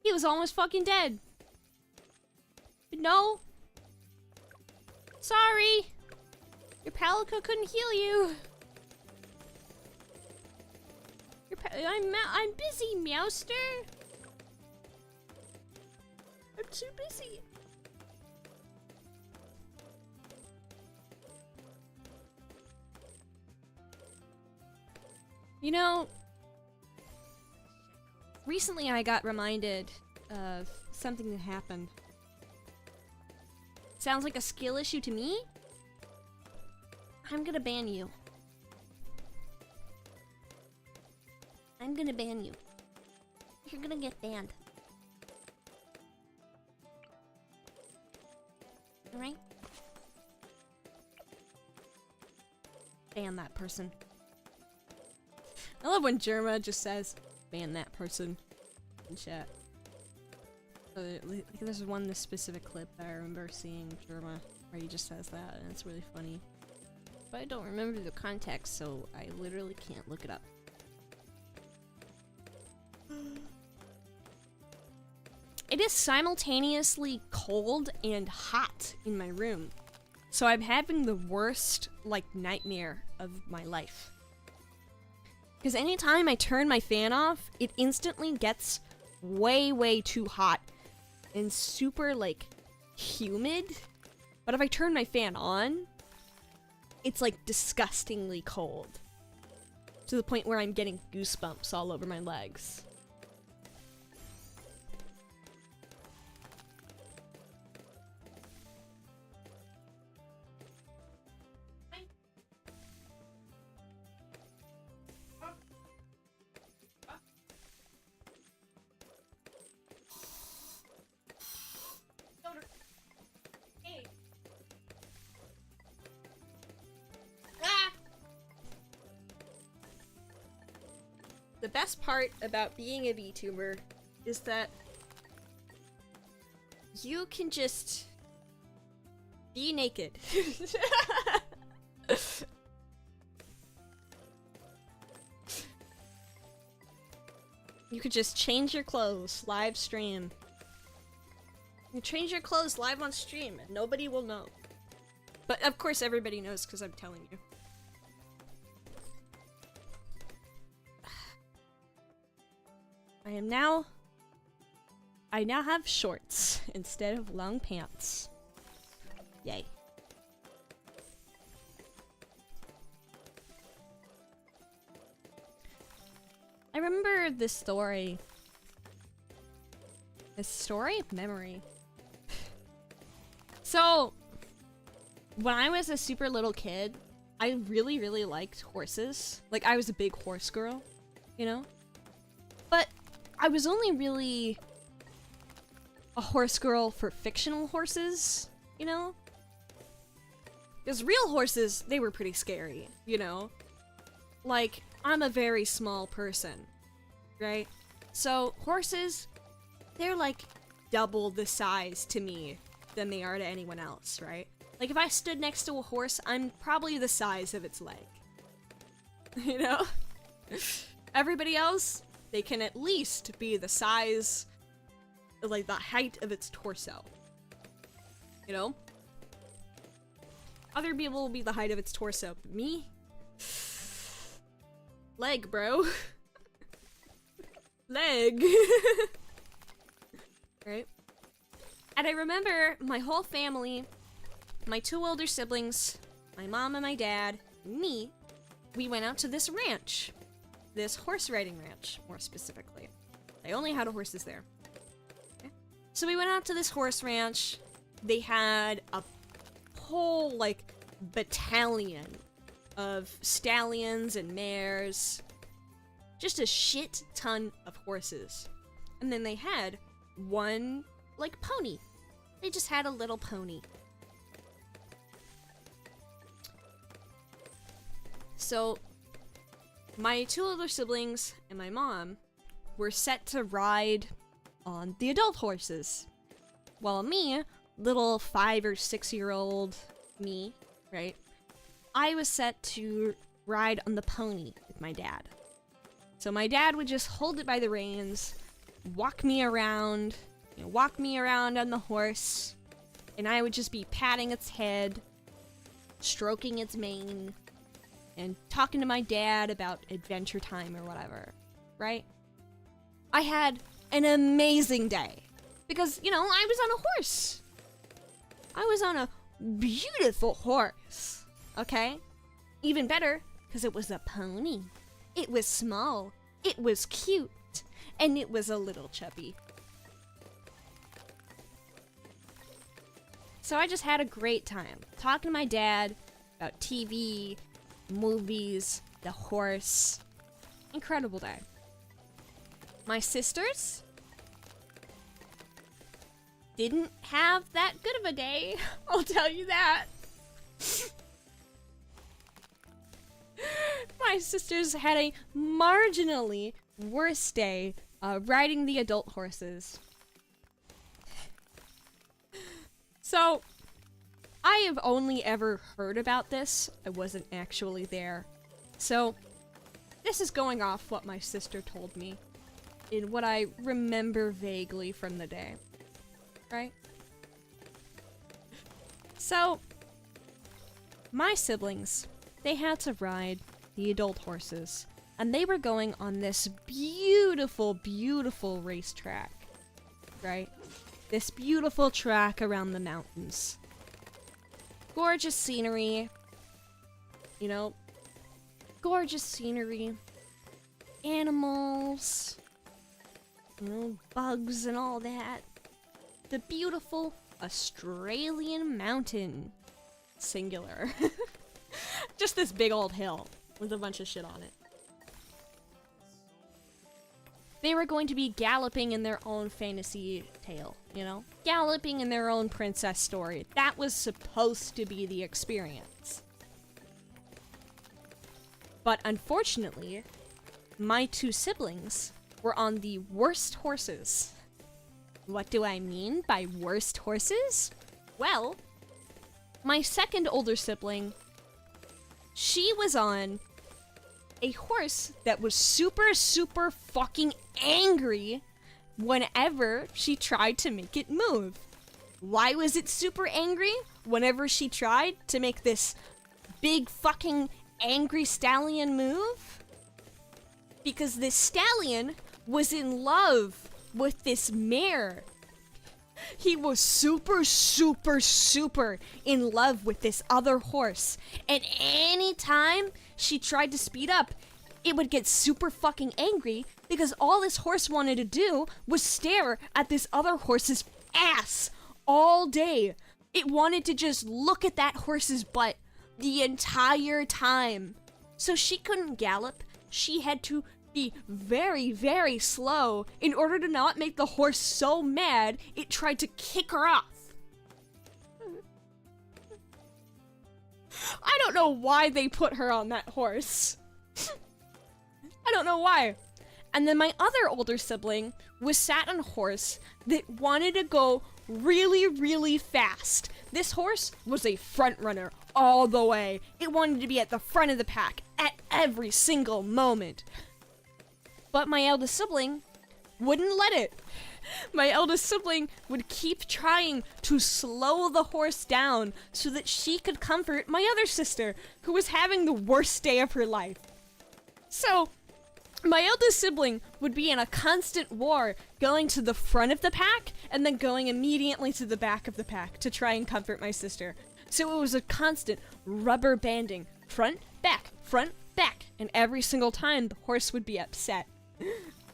Speaker 2: He was almost fucking dead. But no. Sorry. Your Palico couldn't heal you. I'm busy, Meowster. I'm too busy. You know, recently I got reminded of something that happened. Sounds like a skill issue to me? I'm gonna ban you. I'm gonna ban you. You're gonna get banned. Alright? Ban that person. I love when Jerma just says, ban that person in chat. Like, there's this specific clip that I remember seeing Jerma where he just says that, and it's really funny. But I don't remember the context, so I literally can't look it up. It is simultaneously cold and hot in my room. So I'm having the worst, like, nightmare of my life. Because anytime I turn my fan off, it instantly gets way too hot and super, like, humid. But if I turn my fan on, it's, like, disgustingly cold. To the point where I'm getting goosebumps all over my legs. The best part about being a VTuber is that you can just be naked. You could just change your clothes, live stream. You change your clothes live on stream and nobody will know. But of course everybody knows because I'm telling you. I now have shorts instead of long pants. Yay. I remember this story. This story of memory. So, when I was a super little kid, I really liked horses. Like, I was a big horse girl, you know? But I was only really a horse girl for fictional horses, you know? Because real horses, they were pretty scary, you know? Like, I'm a very small person. right? So horses, they're like double the size to me than they are to anyone else, right? Like if I stood next to a horse, I'm probably the size of its leg. You know? Everybody else, they can at least be the size, like the height of its torso. You know? Other people will be the height of its torso. Me? Leg, bro. Leg. Right? And I remember my whole family, my 2 older siblings, my mom and my dad, me, we went out to this ranch. This horse riding ranch, more specifically. They only had horses there. Okay. So we went out to this horse ranch. They had a whole, like, battalion of stallions and mares. Just a shit ton of horses. And then they had one, like, pony. They just had a little pony. So, my 2 older siblings and my mom were set to ride on the adult horses. While me, little 5 or 6-year-old me, right? I was set to ride on the pony with my dad. So my dad would just hold it by the reins, walk me around, walk me around on the horse, and I would just be patting its head, stroking its mane, and talking to my dad about adventure time or whatever, right? I had an amazing day because, I was on a horse. I was on a beautiful horse, okay? Even better, because it was a pony. It was small, it was cute, and it was a little chubby. So I just had a great time talking to my dad about TV, movies, the horse. Incredible day. My sisters didn't have that good of a day, I'll tell you that. My sisters had a marginally worse day riding the adult horses. So, I have only ever heard about this. I wasn't actually there. So, this is going off what my sister told me in what I remember vaguely from the day. Right? So, my siblings, they had to ride the adult horses, and they were going on this beautiful, beautiful racetrack, right? This beautiful track around the mountains. Gorgeous scenery, gorgeous scenery, animals, bugs and all that. The beautiful Australian mountain, singular. Just this big old hill with a bunch of shit on it. They were going to be galloping in their own fantasy tale, Galloping in their own princess story. That was supposed to be the experience. But unfortunately, my 2 siblings were on the worst horses. What do I mean by worst horses? Well, my second older sibling, she was on a horse that was super, super fucking angry whenever she tried to make it move. Why was it super angry whenever she tried to make this big fucking angry stallion move? Because this stallion was in love with this mare. He was super, super, super in love with this other horse. And anytime she tried to speed up, it would get super fucking angry because all this horse wanted to do was stare at this other horse's ass all day. It wanted to just look at that horse's butt the entire time. So she couldn't gallop. She had to be very, very slow in order to not make the horse so mad it tried to kick her off. I don't know why they put her on that horse. I don't know why. And then my other older sibling was sat on a horse that wanted to go really, really fast. This horse was a front runner all the way. It wanted to be at the front of the pack at every single moment. But my eldest sibling wouldn't let it. My eldest sibling would keep trying to slow the horse down so that she could comfort my other sister, who was having the worst day of her life. So, my eldest sibling would be in a constant war, going to the front of the pack and then going immediately to the back of the pack to try and comfort my sister. So it was a constant rubber banding, front, back, and every single time the horse would be upset.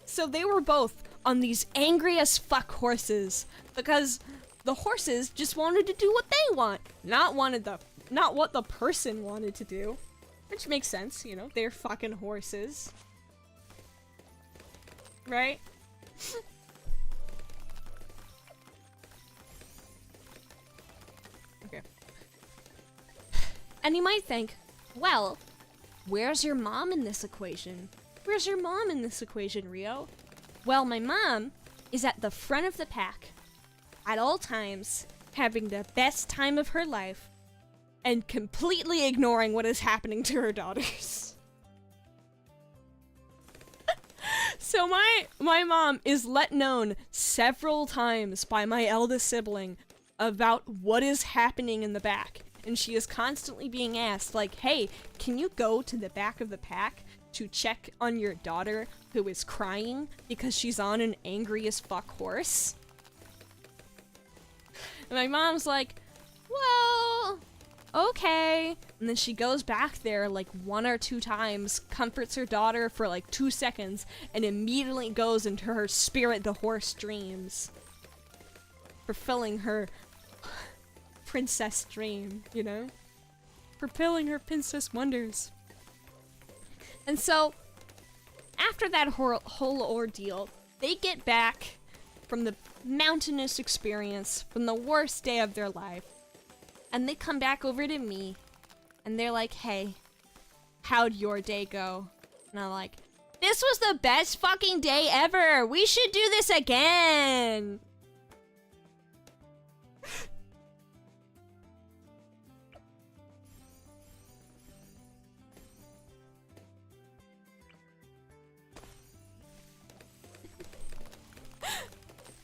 Speaker 2: So they were both on these angry as fuck horses because the horses just wanted to do what they want, not what the person wanted to do. Which makes sense, you know, they're fucking horses. Right? Okay. And you might think, well, where's your mom in this equation? Where's your mom in this equation, Rio? Well, my mom is at the front of the pack at all times, having the best time of her life, and completely ignoring what is happening to her daughters. So my mom is let known several times by my eldest sibling about what is happening in the back. And she is constantly being asked, like, hey, can you go to the back of the pack to check on your daughter who is crying because she's on an angry as fuck horse? And my mom's like, well, okay. And then she goes back there like 1 or 2 times, comforts her daughter for like 2 seconds, and immediately goes into her spirit the horse dreams, fulfilling her princess dream, you know? Fulfilling her princess wonders. And so, after that whole ordeal, they get back from the mountainous experience, from the worst day of their life, and they come back over to me, and they're like, hey, how'd your day go? And I'm like, this was the best fucking day ever! We should do this again!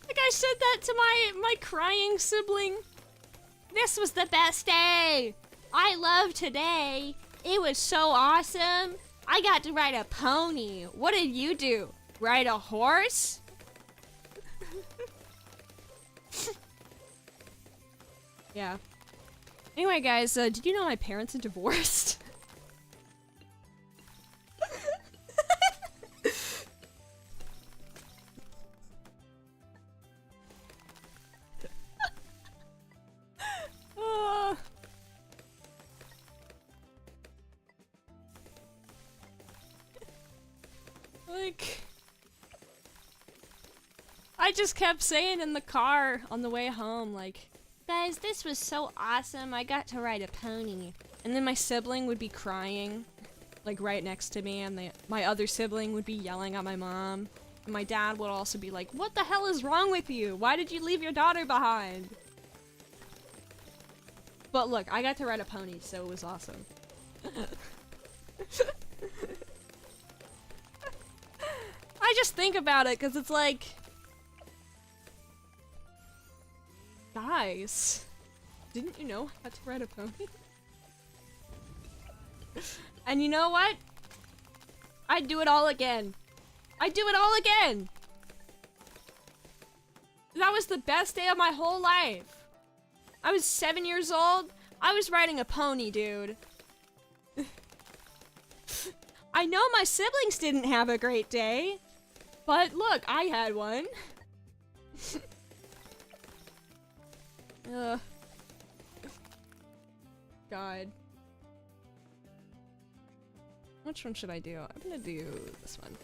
Speaker 2: Like I said that to my crying sibling. This was the best day! I love today! It was so awesome! I got to ride a pony! What did you do? Ride a horse? Yeah. Anyway, guys, did you know my parents are divorced? Like, I just kept saying in the car on the way home, like, guys, this was so awesome. I got to ride a pony. And then my sibling would be crying, like, right next to me, and my other sibling would be yelling at my mom. And my dad would also be like, what the hell is wrong with you? Why did you leave your daughter behind? But look, I got to ride a pony, so it was awesome. I just think about it, because it's like, guys, didn't you know I got to ride a pony? And you know what? I'd do it all again. I'd do it all again! That was the best day of my whole life. I was 7 years old. I was riding a pony, dude. I know my siblings didn't have a great day. But look, I had one. God. Which one should I do? I'm gonna do this one.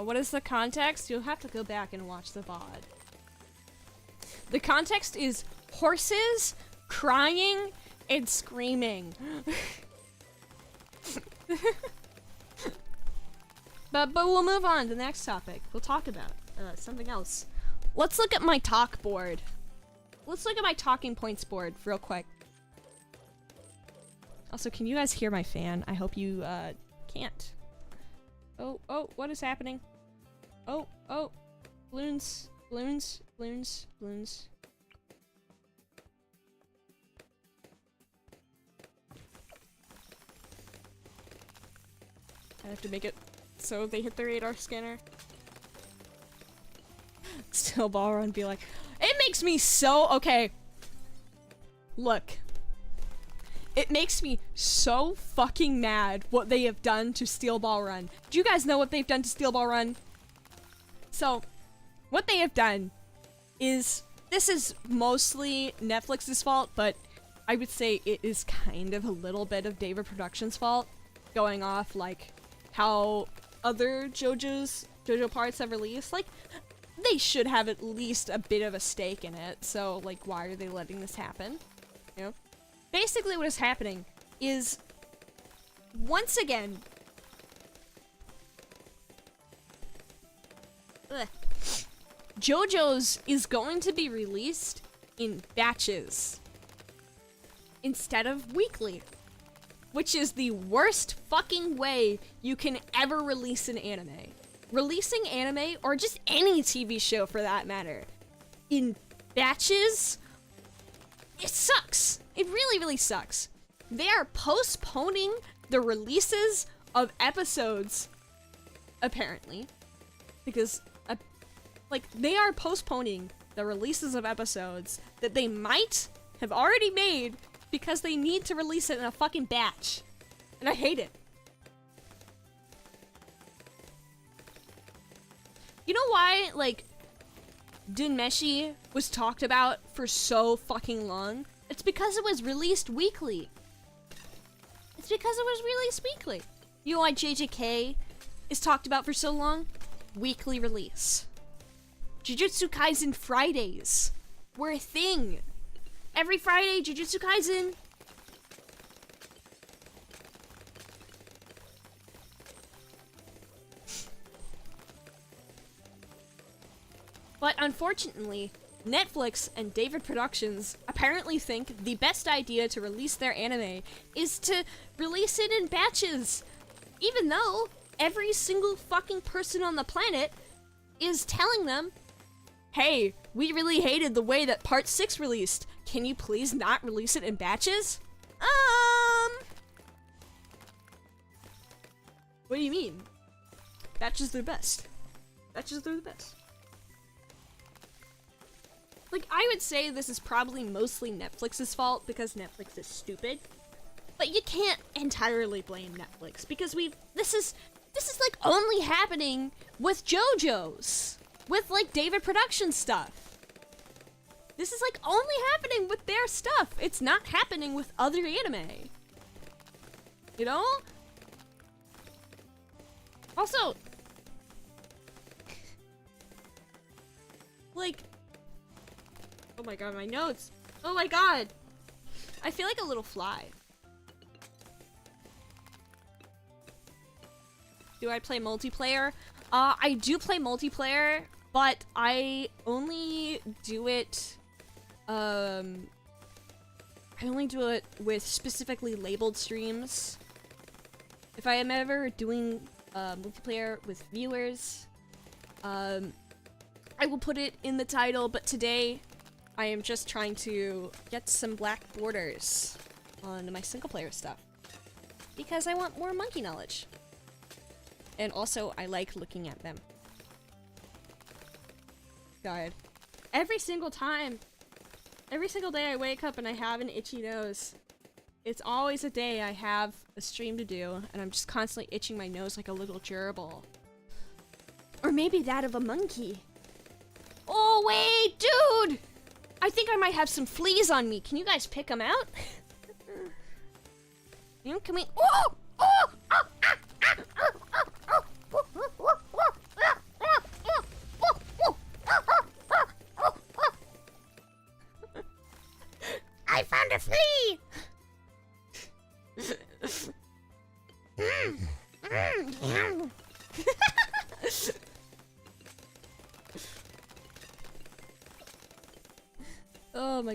Speaker 2: What is the context? You'll have to go back and watch the VOD. The context is horses crying and screaming. But we'll move on to the next topic. We'll talk about something else. Let's look at my talk board. Let's look at my talking points board real quick. Also, can you guys hear my fan? I hope you can't. Oh, what is happening? Oh, balloons. I have to make it so they hit the radar scanner. Still ball run be like, it makes me so, okay. Look. It makes me so fucking mad what they have done to Steel Ball Run. Do you guys know what they've done to Steel Ball Run? So, what they have done is, this is mostly Netflix's fault, but I would say it is kind of a little bit of David Productions' fault, going off like how other JoJo parts have released. Like, they should have at least a bit of a stake in it, so like, why are they letting this happen? You know? Basically what is happening is, once again, JoJo's is going to be released in batches instead of weekly, which is the worst fucking way you can ever release an anime. Releasing anime, or just any TV show for that matter, in batches, it sucks. It really, really sucks. They are postponing the releases of episodes, apparently, because, like, they are postponing the releases of episodes that they might have already made because they need to release it in a fucking batch. And I hate it. You know why, like, Dunmeshi was talked about for so fucking long? It's because it was released weekly. It's because it was released weekly. You know why JJK is talked about for so long? Weekly release. Jujutsu Kaisen Fridays were a thing. Every Friday, Jujutsu Kaisen. But unfortunately, Netflix and David Productions apparently think the best idea to release their anime is to release it in batches, even though every single fucking person on the planet is telling them, hey, we really hated the way that part 6 released. Can you please not release it in batches? What do you mean? Batches are the best. Batches are the best. Like, I would say this is probably mostly Netflix's fault because Netflix is stupid. But you can't entirely blame Netflix because this is like only happening with JoJo's. With like David Production stuff. This is like only happening with their stuff. It's not happening with other anime. You know? Also, like, oh my god, my notes. Oh my god. I feel like a little fly. Do I play multiplayer? I do play multiplayer, but I only do it, I only do it with specifically labeled streams. If I am ever doing multiplayer with viewers, I will put it in the title, but today I am just trying to get some black borders on my single player stuff because I want more monkey knowledge. And also, I like looking at them. God. Every single time, every single day I wake up and I have an itchy nose. It's always a day I have a stream to do, and I'm just constantly itching my nose like a little gerbil. Or maybe that of a monkey. Oh, wait, dude! I think I might have some fleas on me. Can you guys pick them out? You know, can we... Oh! Oh! Oh! Ah! Ah! Oh! Oh!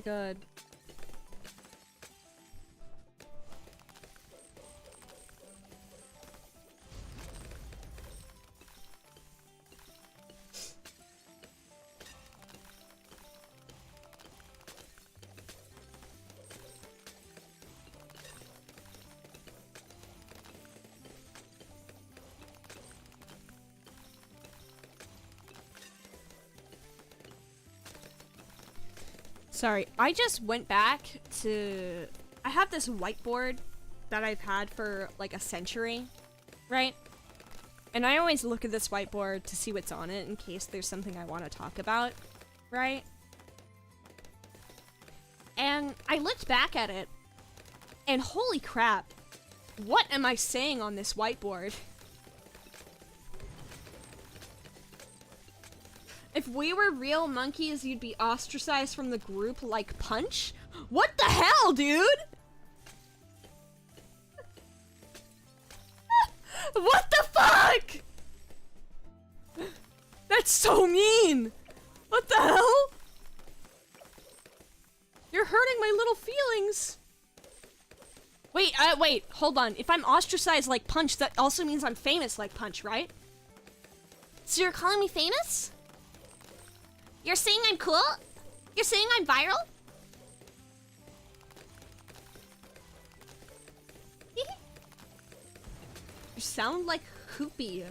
Speaker 2: god. Sorry, I just went back to... I have this whiteboard that I've had for like a century, right? And I always look at this whiteboard to see what's on it in case there's something I want to talk about, right? And I looked back at it, and holy crap, what am I saying on this whiteboard? If we were real monkeys, you'd be ostracized from the group like Punch? What the hell, dude? What the fuck? That's so mean! What the hell? You're hurting my little feelings. Wait, wait, hold on. If I'm ostracized like Punch, that also means I'm famous like Punch, right? So you're calling me famous? You're saying I'm cool? You're saying I'm viral? You sound like Hoopy.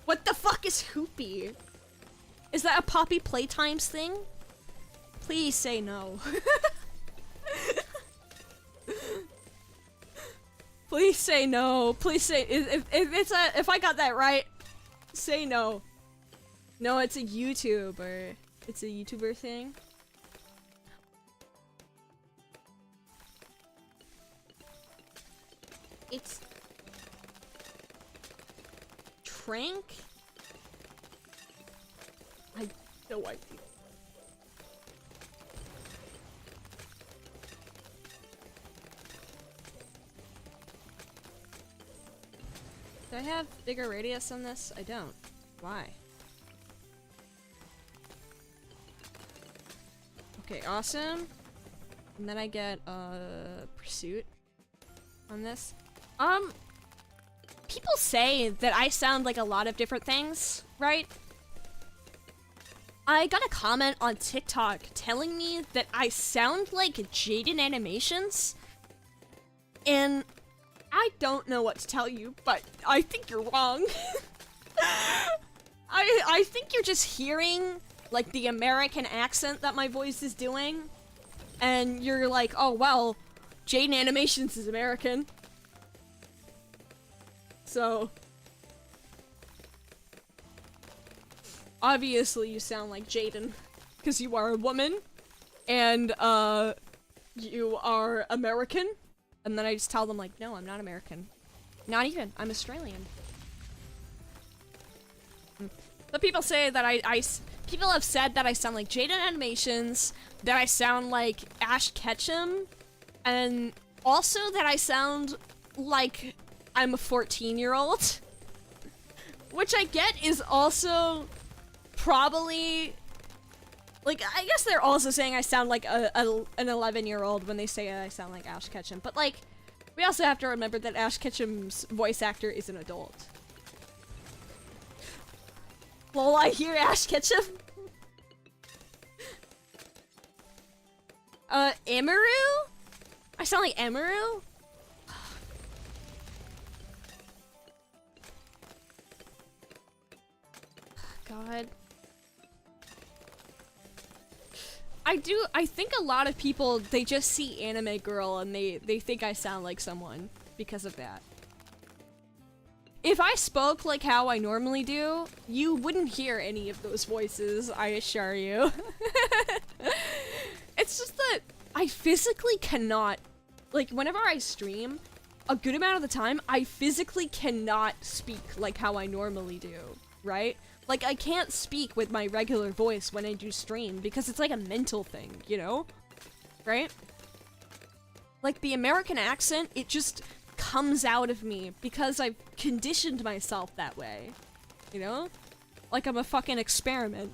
Speaker 2: What the fuck is Hoopy? Is that a Poppy Playtimes thing? Please say no. Please say no. Please say if I got that right, say no. No, it's a YouTuber. It's a YouTuber thing. It's Trank? I have no idea. Do I have bigger radius on this? I don't. Why? Okay, awesome. And then I get pursuit on this. People say that I sound like a lot of different things, right? I got a comment on TikTok telling me that I sound like Jaden Animations, and I don't know what to tell you, but I think you're wrong. I think you're just hearing like the American accent that my voice is doing, and you're like, oh well, Jaden Animations is American. So obviously you sound like Jaden, because you are a woman, and you are American. And then I just tell them like, no, I'm not American. Not even, I'm Australian. But people say that people have said that I sound like Jaden Animations, that I sound like Ash Ketchum, and also that I sound like I'm a 14-year-old. Which I get is also probably, like, I guess they're also saying I sound like an 11-year-old when they say I sound like Ash Ketchum. But like, we also have to remember that Ash Ketchum's voice actor is an adult. Lol, I hear Ash Ketchum. Emaru? I sound like Emaru? God. I think a lot of people, they just see anime girl and they think I sound like someone because of that. If I spoke like how I normally do, you wouldn't hear any of those voices, I assure you. It's just that I physically cannot, like, whenever I stream, a good amount of the time, I physically cannot speak like how I normally do, right? Like, I can't speak with my regular voice when I do stream because it's like a mental thing, you know? Right? Like, the American accent, it just comes out of me because I've conditioned myself that way, you know? Like I'm a fucking experiment.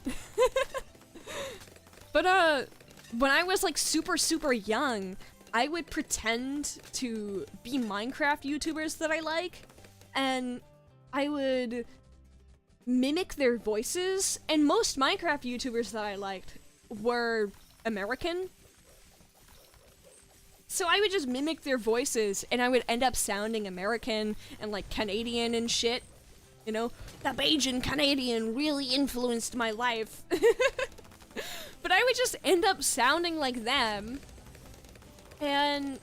Speaker 2: But when I was like super young, I would pretend to be Minecraft YouTubers that I like, and I would mimic their voices, and most Minecraft YouTubers that I liked were American. So I would just mimic their voices, and I would end up sounding American and like Canadian and shit. You know, the Bajan Canadian really influenced my life. But I would just end up sounding like them. And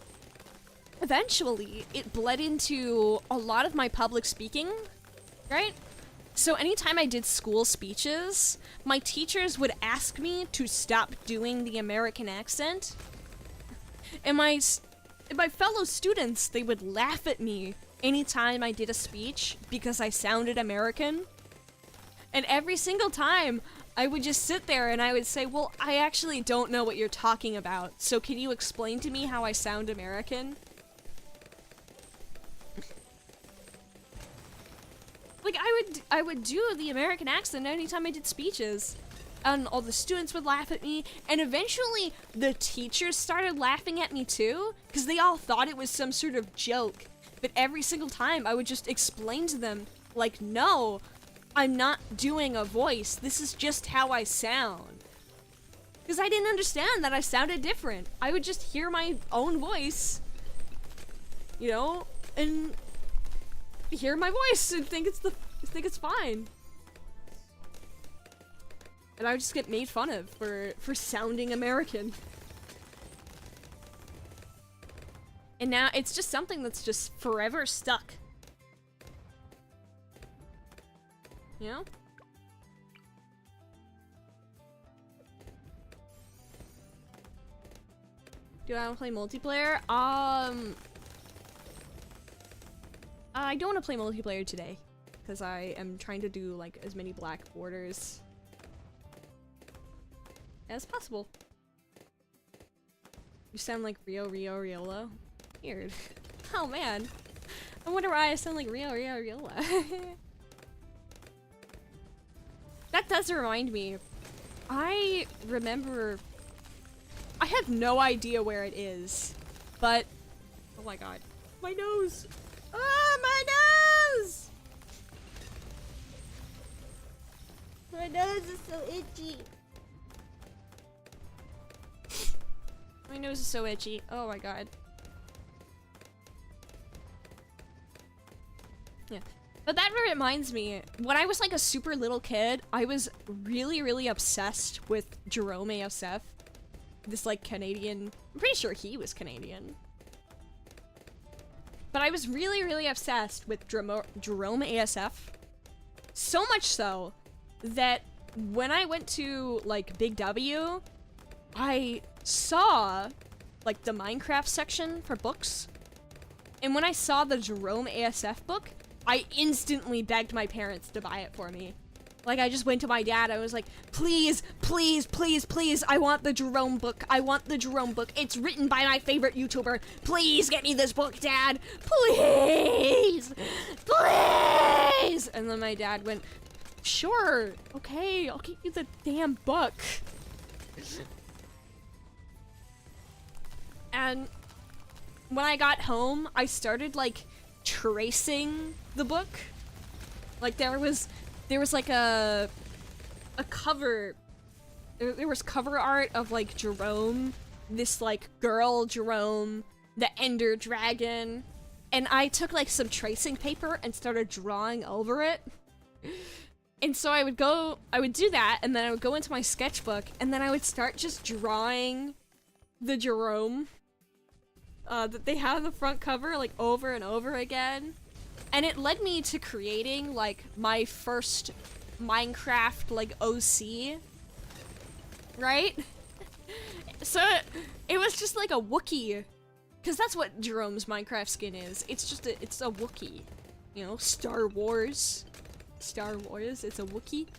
Speaker 2: eventually it bled into a lot of my public speaking, right? So anytime I did school speeches, my teachers would ask me to stop doing the American accent. And my fellow students, they would laugh at me anytime I did a speech because I sounded American. And every single time, I would just sit there and I would say, well, I actually don't know what you're talking about, so can you explain to me how I sound American? Like, I would do the American accent anytime I did speeches. And all the students would laugh at me, and eventually the teachers started laughing at me too, because they all thought it was some sort of joke. But every single time I would just explain to them, like, no, I'm not doing a voice, this is just how I sound. Because I didn't understand that I sounded different. I would just hear my own voice, you know, and hear my voice and think it's fine. And I would just get made fun of for sounding American. And now it's just something that's just forever stuck. You know? Do I want to play multiplayer? I don't want to play multiplayer today, because I am trying to do like as many black borders as possible. You sound like RioRioRiola. Weird. Oh man. I wonder why I sound like RioRioRiola. That does remind me. I remember... I have no idea where it is, but... Oh my god. My nose! Ah, my nose! My nose is so itchy. My nose is so itchy. Oh my god. Yeah. But that reminds me, when I was like a super little kid, I was really obsessed with Jerome ASF. This like Canadian, I'm pretty sure he was Canadian. But I was really obsessed with Jerome ASF. So much so that when I went to like Big W, I saw like the Minecraft section for books. And when I saw the Jerome ASF book, I instantly begged my parents to buy it for me. Like, I just went to my dad, I was like, please, I want the Jerome book. I want the Jerome book. It's written by my favorite YouTuber. Please get me this book, Dad. Please! Please! And then my dad went, sure, okay, I'll get you the damn book. And when I got home, I started, like, tracing the book. Like, there was like a cover, there was cover art of like Jerome, this like girl Jerome, the Ender Dragon, and I took like some tracing paper and started drawing over it. And so I would do that, and then I would go into my sketchbook, and then I would start just drawing the Jerome that they have on the front cover like over and over again. And it led me to creating, like, my first Minecraft, like, OC. Right? So, it was just like a Wookiee. Because that's what Jerome's Minecraft skin is. It's just it's a Wookiee. You know, Star Wars. Star Wars, it's a Wookiee.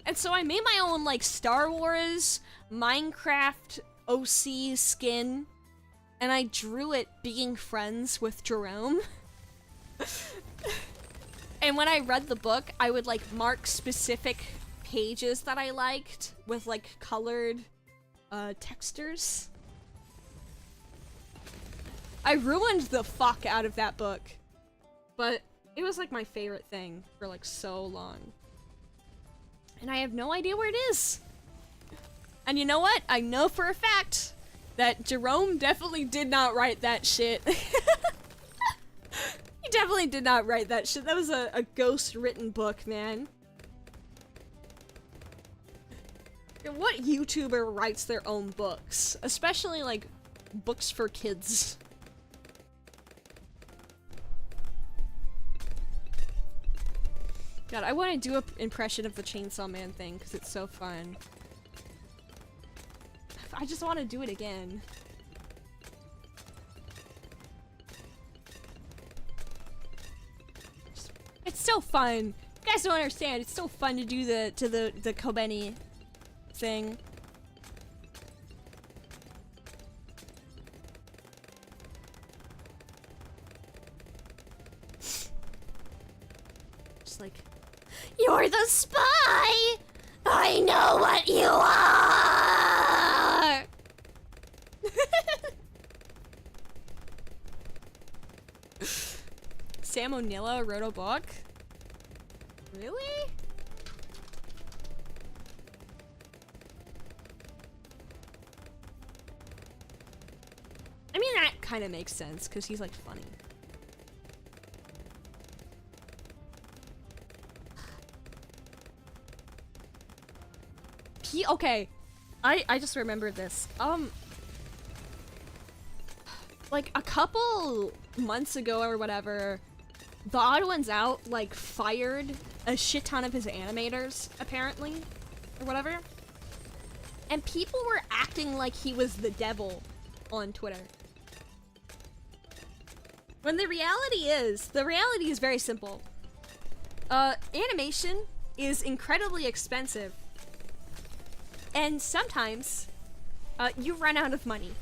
Speaker 2: And so I made my own, like, Star Wars Minecraft OC skin. And I drew it being friends with Jerome. And when I read the book, I would like mark specific pages that I liked with like colored textures. I ruined the fuck out of that book, but it was like my favorite thing for like so long. And I have no idea where it is. And you know what? I know for a fact that Jerome definitely did not write that shit. He definitely did not write that shit. That was a ghost written book, man. What YouTuber writes their own books? Especially like books for kids. God, I want to do an impression of the Chainsaw Man thing because it's so fun. I just want to do it again. It's so fun. You guys don't understand. It's so fun to do the Kobeni thing. Just like, you're the spy! I know what you are! Sam O'Neill wrote a book? Really? I mean, that kind of makes sense, because he's, like, funny. Okay. I just remembered this. Like, a couple months ago or whatever, The Odd Ones Out, like, fired a shit ton of his animators, apparently, or whatever. And people were acting like he was the devil on Twitter. When the reality is very simple. Animation is incredibly expensive. And sometimes, you run out of money.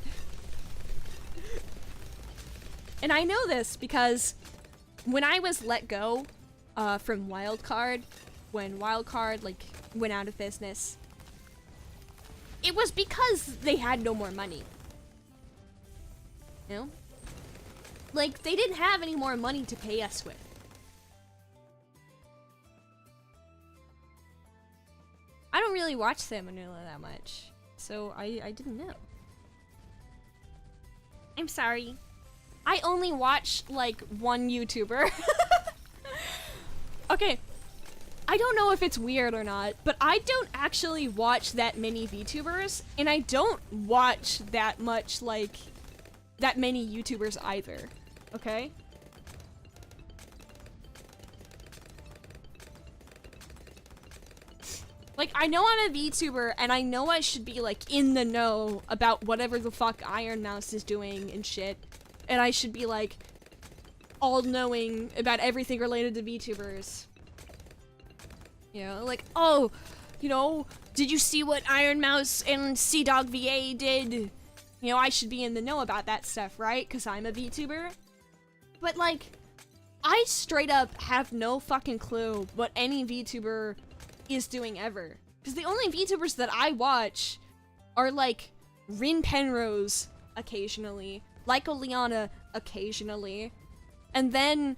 Speaker 2: And I know this because when I was let go from Wildcard, when Wildcard like went out of business, it was because they had no more money. You know? Like, they didn't have any more money to pay us with. I don't really watch Sam O'Neill that much, so I didn't know. I'm sorry. I only watch, like, one YouTuber. Okay, I don't know if it's weird or not, but I don't actually watch that many VTubers, and I don't watch that much, like, that many YouTubers either, okay? Like, I know I'm a VTuber, and I know I should be, like, in the know about whatever the fuck Iron Mouse is doing and shit. And I should be, like, all-knowing about everything related to VTubers. You know, like, oh, you know, did you see what Iron Mouse and Sea-Dog VA did? You know, I should be in the know about that stuff, right? Because I'm a VTuber. But, like, I straight up have no fucking clue what any VTuber is doing ever. Because the only VTubers that I watch are, like, Rin Penrose occasionally, Lyco Liana occasionally, and then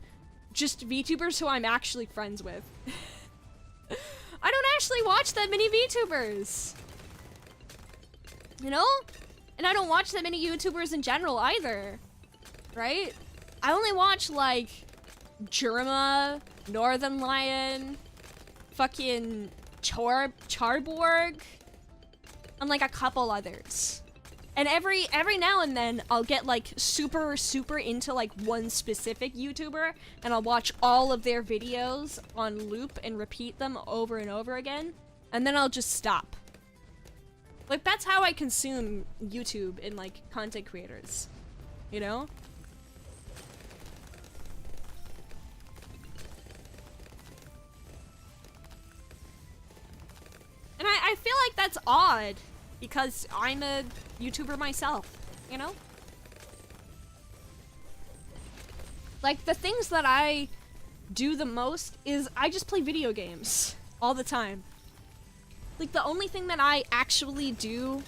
Speaker 2: just VTubers who I'm actually friends with. I don't actually watch that many VTubers. You know? And I don't watch that many YouTubers in general either. Right? I only watch, like, Jerma, Northern Lion, fucking Charborg, and like a couple others. And every now and then I'll get like super into like one specific YouTuber, and I'll watch all of their videos on loop and repeat them over and over again, and then I'll just stop. Like, that's how I consume YouTube and like content creators, you know? And I feel like that's odd, because I'm a YouTuber myself, you know? Like, the things that I do the most is I just play video games all the time. Like, the only thing that I actually do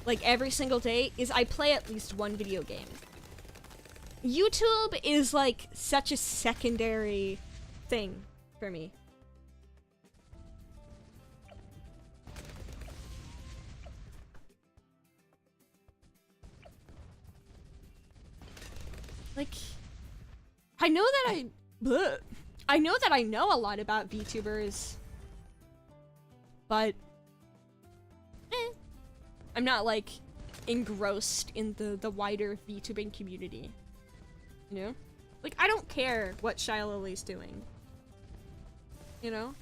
Speaker 2: like every single day, is I play at least one video game. YouTube is like such a secondary thing for me. Like, I know that I know a lot about VTubers, but I'm not like engrossed in the wider VTubing community. You know? Like, I don't care what Shylali's doing. You know?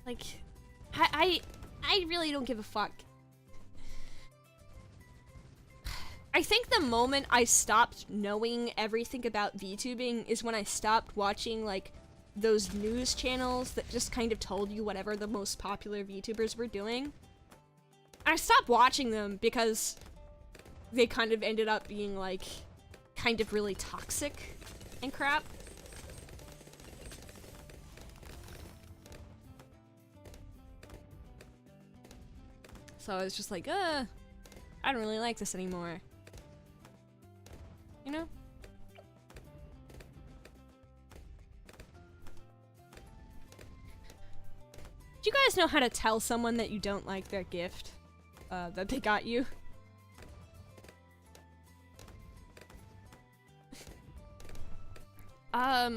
Speaker 2: Like, I really don't give a fuck. I think the moment I stopped knowing everything about VTubing is when I stopped watching, like, those news channels that just kind of told you whatever the most popular VTubers were doing. I stopped watching them because they kind of ended up being, like, kind of really toxic and crap. So I was just like, I don't really like this anymore. You know? Do you guys know how to tell someone that you don't like their gift that they got you? I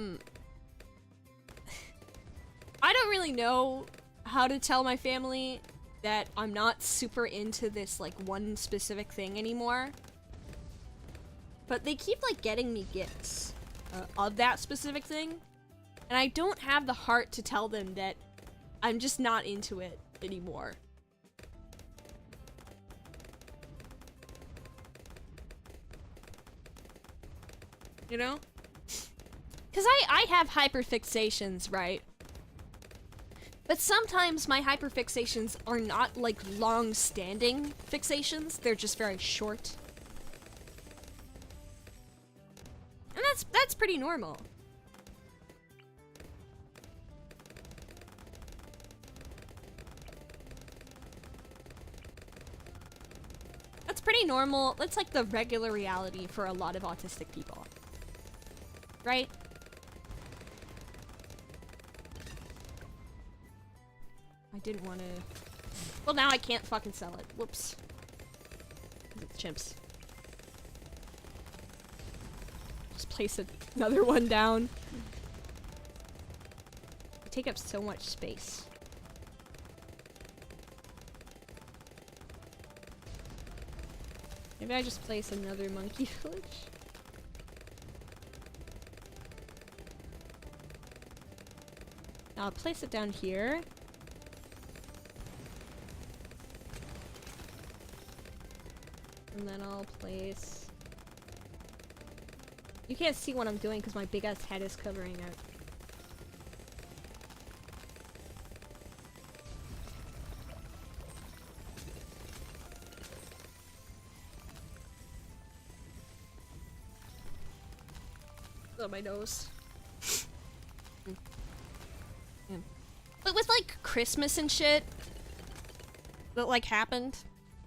Speaker 2: don't really know how to tell my family that I'm not super into this, like, one specific thing anymore. But they keep, like, getting me gifts of that specific thing. And I don't have the heart to tell them that I'm just not into it anymore. You know? Because I have hyperfixations, right? But sometimes my hyperfixations are not, like, long-standing fixations. They're just very short. And that's pretty normal. That's pretty normal. That's, like, the regular reality for a lot of autistic people. Right? I didn't want to... Well, now I can't fucking sell it. Whoops. It's chimps. Just place another one down. They take up so much space. Maybe I just place another monkey village? I'll place it down here. And then I'll place... You can't see what I'm doing because my big ass head is covering it. Oh, my nose. Yeah. But with, like, Christmas and shit that, like, happened,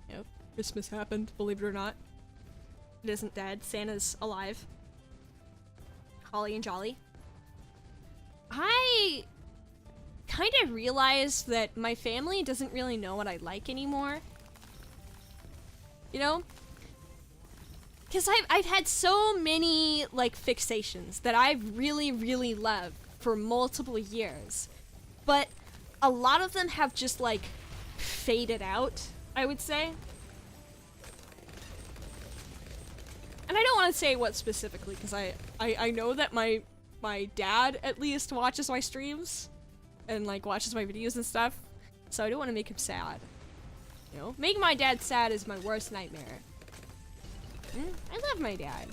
Speaker 2: you know, Christmas happened, believe it or not. It isn't dead. Santa's alive. Holly and jolly. I kind of realized that my family doesn't really know what I like anymore. You know? Because I've had so many, like, fixations that I've really, really loved for multiple years. But a lot of them have just, like, faded out, I would say. And I don't want to say what specifically, because I know that my dad, at least, watches my streams. And, like, watches my videos and stuff. So I don't want to make him sad. You know? Making my dad sad is my worst nightmare. I love my dad.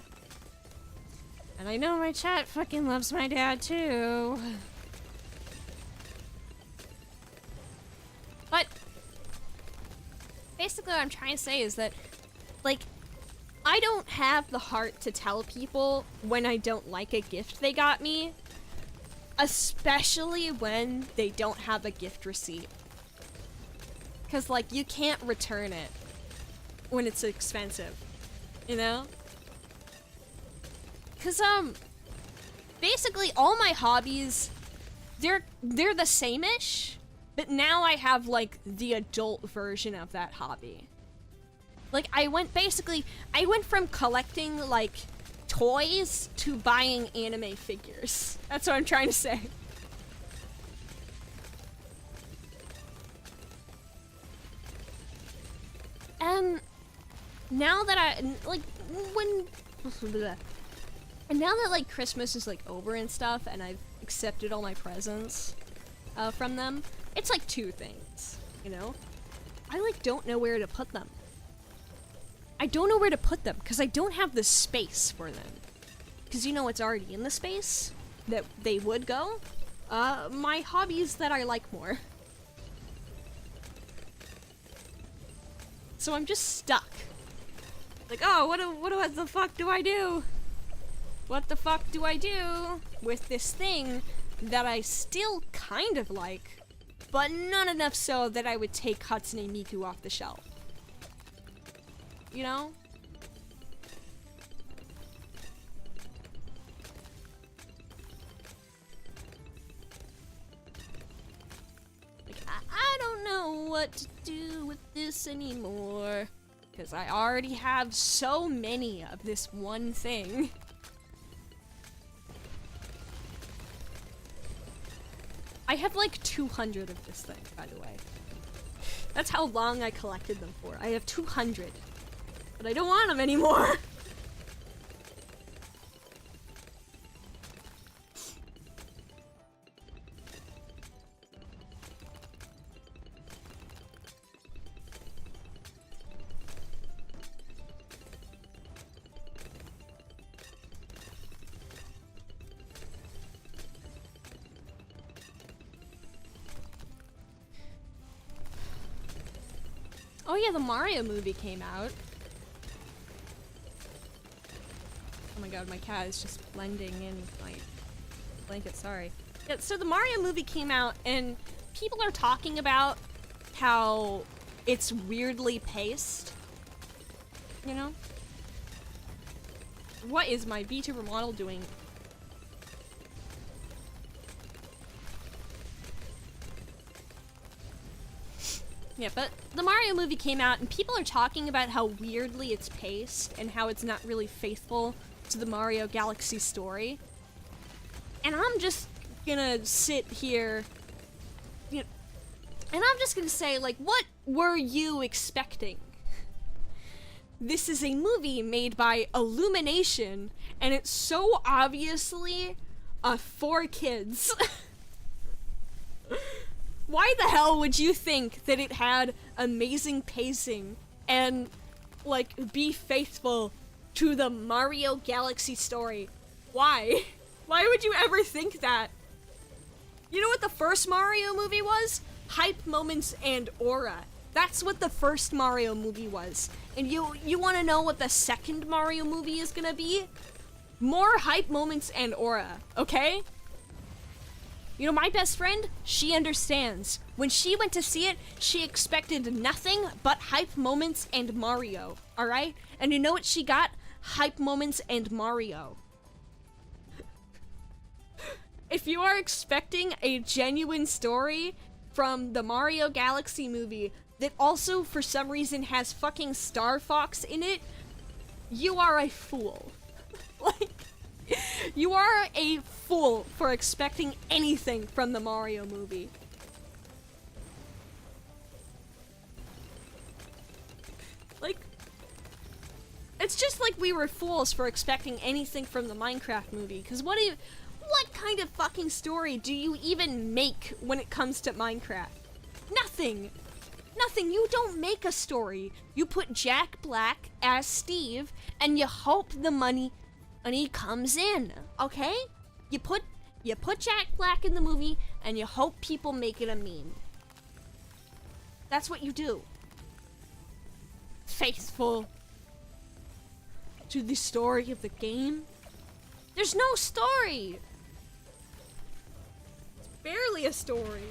Speaker 2: And I know my chat fucking loves my dad too. But basically what I'm trying to say is that, like, I don't have the heart to tell people when I don't like a gift they got me, especially when they don't have a gift receipt. Cause like, you can't return it when it's expensive, you know? Cause basically all my hobbies, they're the same-ish, but now I have like the adult version of that hobby. Like I went from collecting like toys to buying anime figures. That's what I'm trying to say. And now that and now that like Christmas is like over and stuff and I've accepted all my presents from them, it's like two things, you know? I like don't know where to put them. I don't know where to put them because I don't have the space for them. Because you know what's already in the space that they would go? My hobbies that I like more. So I'm just stuck. Like, oh, what the fuck do I do? What the fuck do I do with this thing that I still kind of like, but not enough so that I would take Hatsune Miku off the shelf? You know? Like, I don't know what to do with this anymore. Because I already have so many of this one thing. I have like 200 of this thing, by the way. That's how long I collected them for. I have 200. But I don't want them anymore. Oh yeah, the Mario movie came out. Oh my god, my cat is just blending in with my blanket, sorry. Yeah, so the Mario movie came out and people are talking about how it's weirdly paced. You know? What is my VTuber model doing? Yeah, but the Mario movie came out and people are talking about how weirdly it's paced and how it's not really faithful to the Mario Galaxy story. And I'm just gonna sit here, you know, and I'm just gonna say, like, what were you expecting? This is a movie made by Illumination, and it's so obviously for kids. Why the hell would you think that it had amazing pacing and, like, be faithful to the Mario Galaxy story? Why? Why would you ever think that? You know what the first Mario movie was? Hype moments and aura. That's what the first Mario movie was. And you want to know what the second Mario movie is gonna be? More hype moments and aura, okay? You know, my best friend, she understands. When she went to see it, she expected nothing but hype moments and Mario, alright? And you know what she got? Hype moments and Mario. If you are expecting a genuine story from the Mario Galaxy movie that also for some reason has fucking Star Fox in it, you are a fool. Like, you are a fool for expecting anything from the Mario movie. Like, it's just like we were fools for expecting anything from the Minecraft movie, because what kind of fucking story do you even make when it comes to Minecraft? Nothing! Nothing. You don't make a story. You put Jack Black as Steve, and you hope the money comes in, okay? You put Jack Black in the movie, and you hope people make it a meme. That's what you do. Faithful. to the story of the game? There's no story! It's barely a story.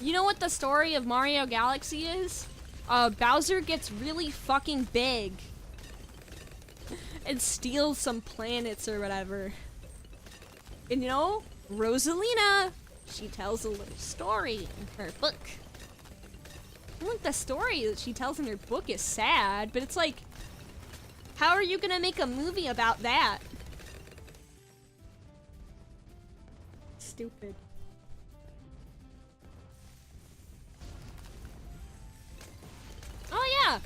Speaker 2: You know what the story of Mario Galaxy is? Bowser gets really fucking big. And steals some planets or whatever. And you know, Rosalina, she tells a little story in her book. I think the story that she tells in her book is sad, but it's like, how are you gonna make a movie about that? Stupid. Oh yeah!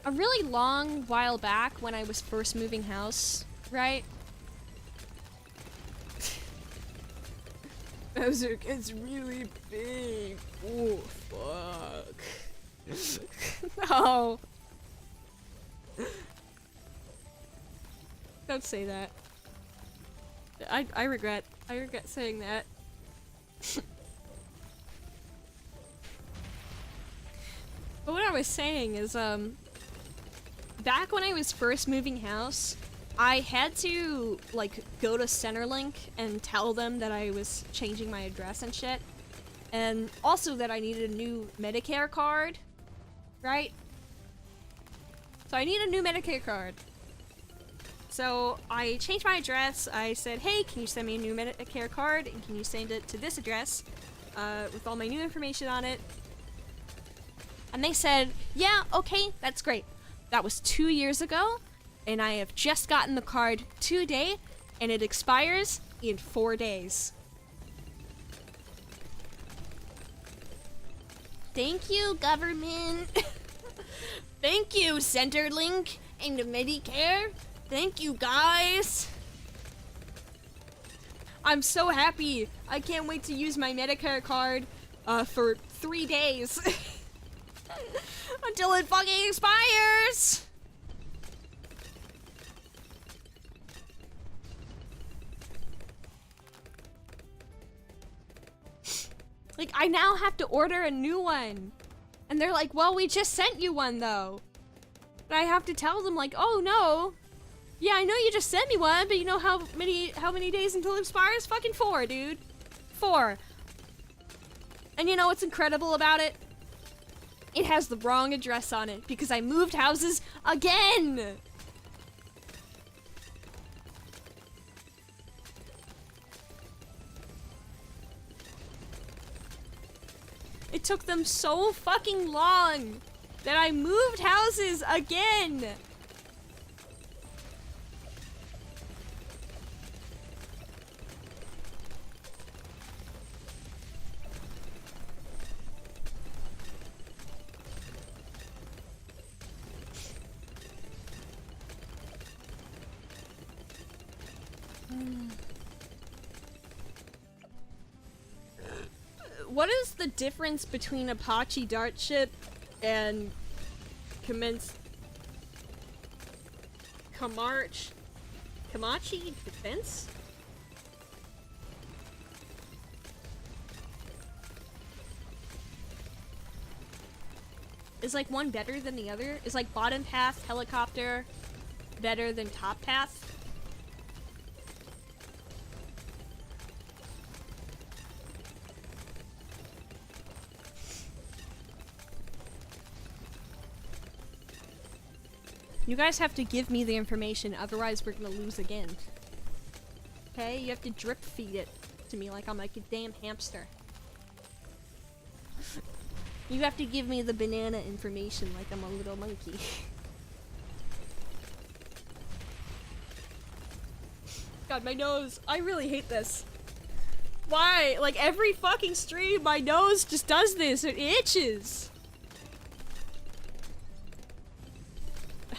Speaker 2: A really long while back when I was first moving house, right? Bowser gets really big. Oh, fuck. No. Don't say that. I regret saying that. But what I was saying is, back when I was first moving house, I had to, like, go to Centerlink and tell them that I was changing my address and shit. And also that I needed a new Medicare card, right? So I need a new Medicare card. So I changed my address. I said, hey, can you send me a new Medicare card? And can you send it to this address with all my new information on it? And they said, yeah, okay, that's great. That was 2 years ago, and I have just gotten the card today, and it expires in 4 days. Thank you, government. Thank you, Centerlink and Medicare. Thank you, guys. I'm so happy. I can't wait to use my Medicare card for 3 days. Until it fucking expires! Like, I now have to order a new one. And they're like, well, we just sent you one, though. And I have to tell them, like, oh, no. Yeah, I know you just sent me one, but you know how many days until it expires? Fucking 4, dude. 4. And you know what's incredible about it? It has the wrong address on it because I moved houses again! It took them so fucking long that I moved houses again! What is the difference between Apache Dart Ship and Kamachi Defense? Is like one better than the other? Is like bottom path helicopter better than top path? You guys have to give me the information, otherwise we're gonna lose again. Okay? You have to drip feed it to me like I'm like a damn hamster. You have to give me the banana information like I'm a little monkey. God, my nose. I really hate this. Why? Like every fucking stream, my nose just does this. It itches.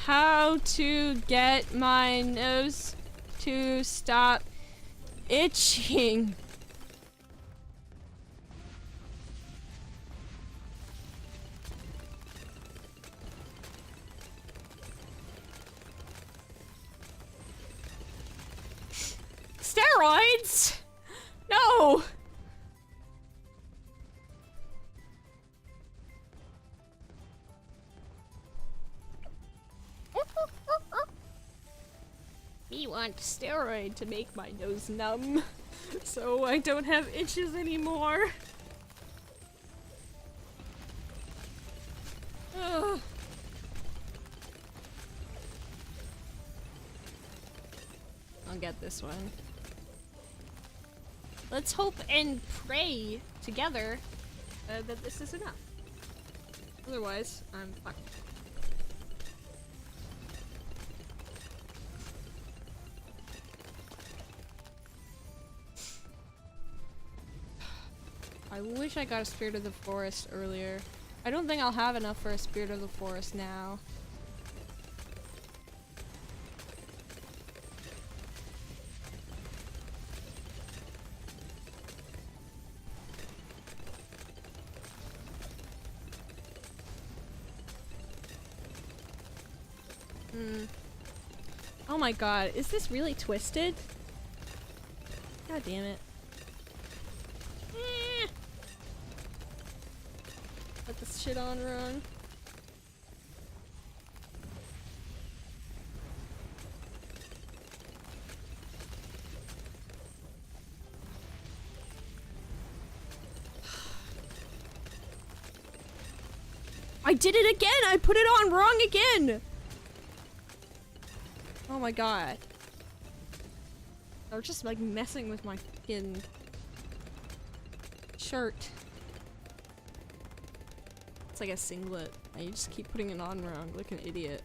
Speaker 2: How to get my nose to stop itching. Steroids? No. want steroid to make my nose numb, so I don't have itches anymore. Ugh. I'll get this one. Let's hope and pray together that this is enough. Otherwise, I'm fucked. I wish I got a Spirit of the Forest earlier. I don't think I'll have enough for a Spirit of the Forest now. Oh my god, is this really twisted? God damn it. Put this shit on wrong. I did it again! I put it on wrong again! Oh my god. I was just like messing with my fucking shirt. It's like a singlet. I just keep putting it on wrong like an idiot.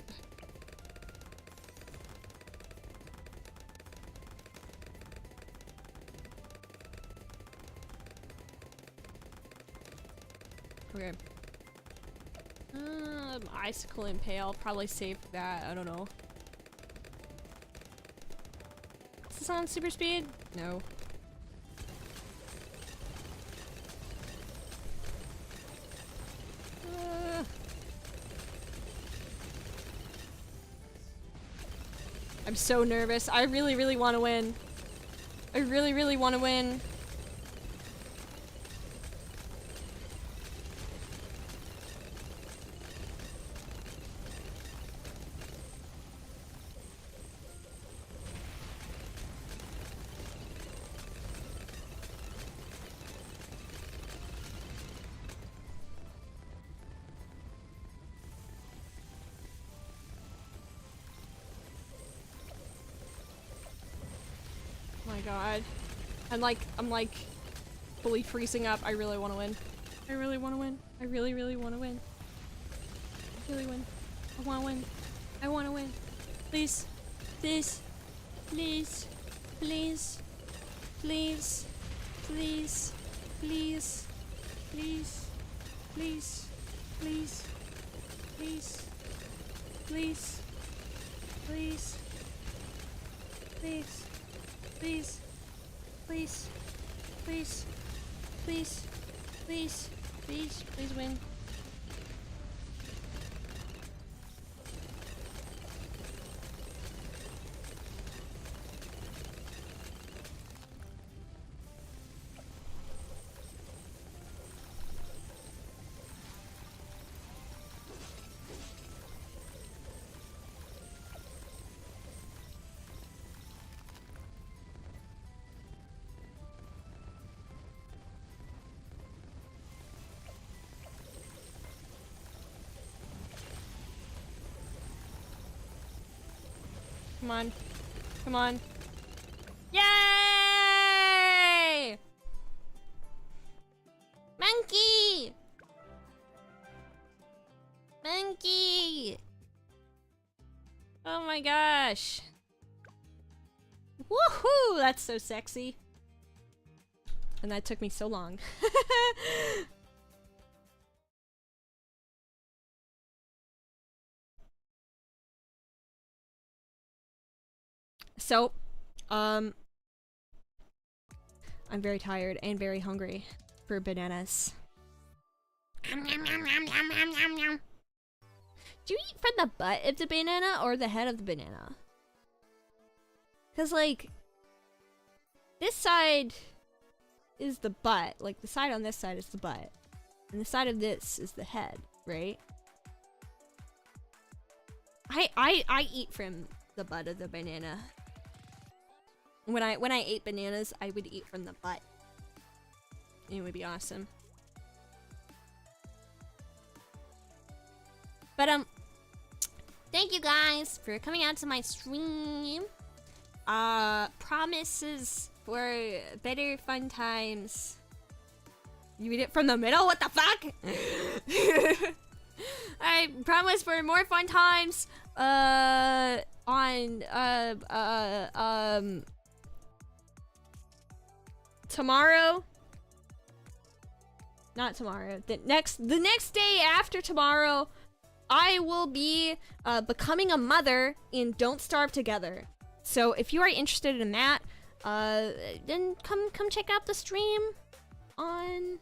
Speaker 2: Okay. Icicle Impale. Probably save that. I don't know. Is this on super speed? No. I'm so nervous. I really, really want to win. I really, really want to win. God. I'm like fully freezing up. I really want to win. I really want to win. I really, really want to win. I really win. I want to win. I want to win. Please. Please. Please. Please. Please. Please. Please. Please. Please. Please. Please. Please. Please. Please. Please, please, please, please, please, please, please win. Come on. Come on. Yay! Monkey! Monkey! Oh my gosh. Woohoo! That's so sexy. And that took me so long. So, I'm very tired and very hungry for bananas. Do you eat from the butt of the banana or the head of the banana? Cause like, this side is the butt, like the side on this side is the butt, and the side of this is the head, right? I eat from the butt of the banana. When I ate bananas, I would eat from the butt. It would be awesome. But thank you guys for coming out to my stream. Promises for better fun times. You eat it from the middle? What the fuck? I promise for more fun times on tomorrow. Not tomorrow. The next day after tomorrow, I will be becoming a mother in Don't Starve Together. So if you are interested in that, then come check out the stream on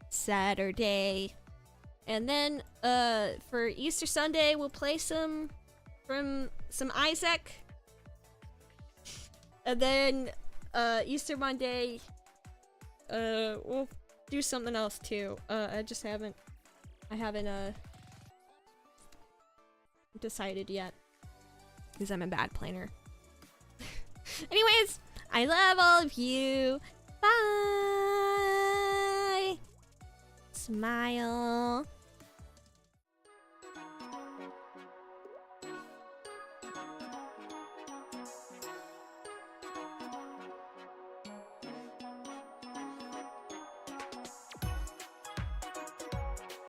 Speaker 2: Saturday. And then for Easter Sunday, we'll play some Isaac. And then Easter Monday, we'll do something else too. I haven't decided yet because I'm a bad planner. Anyways, I love all of you. Bye. Smile.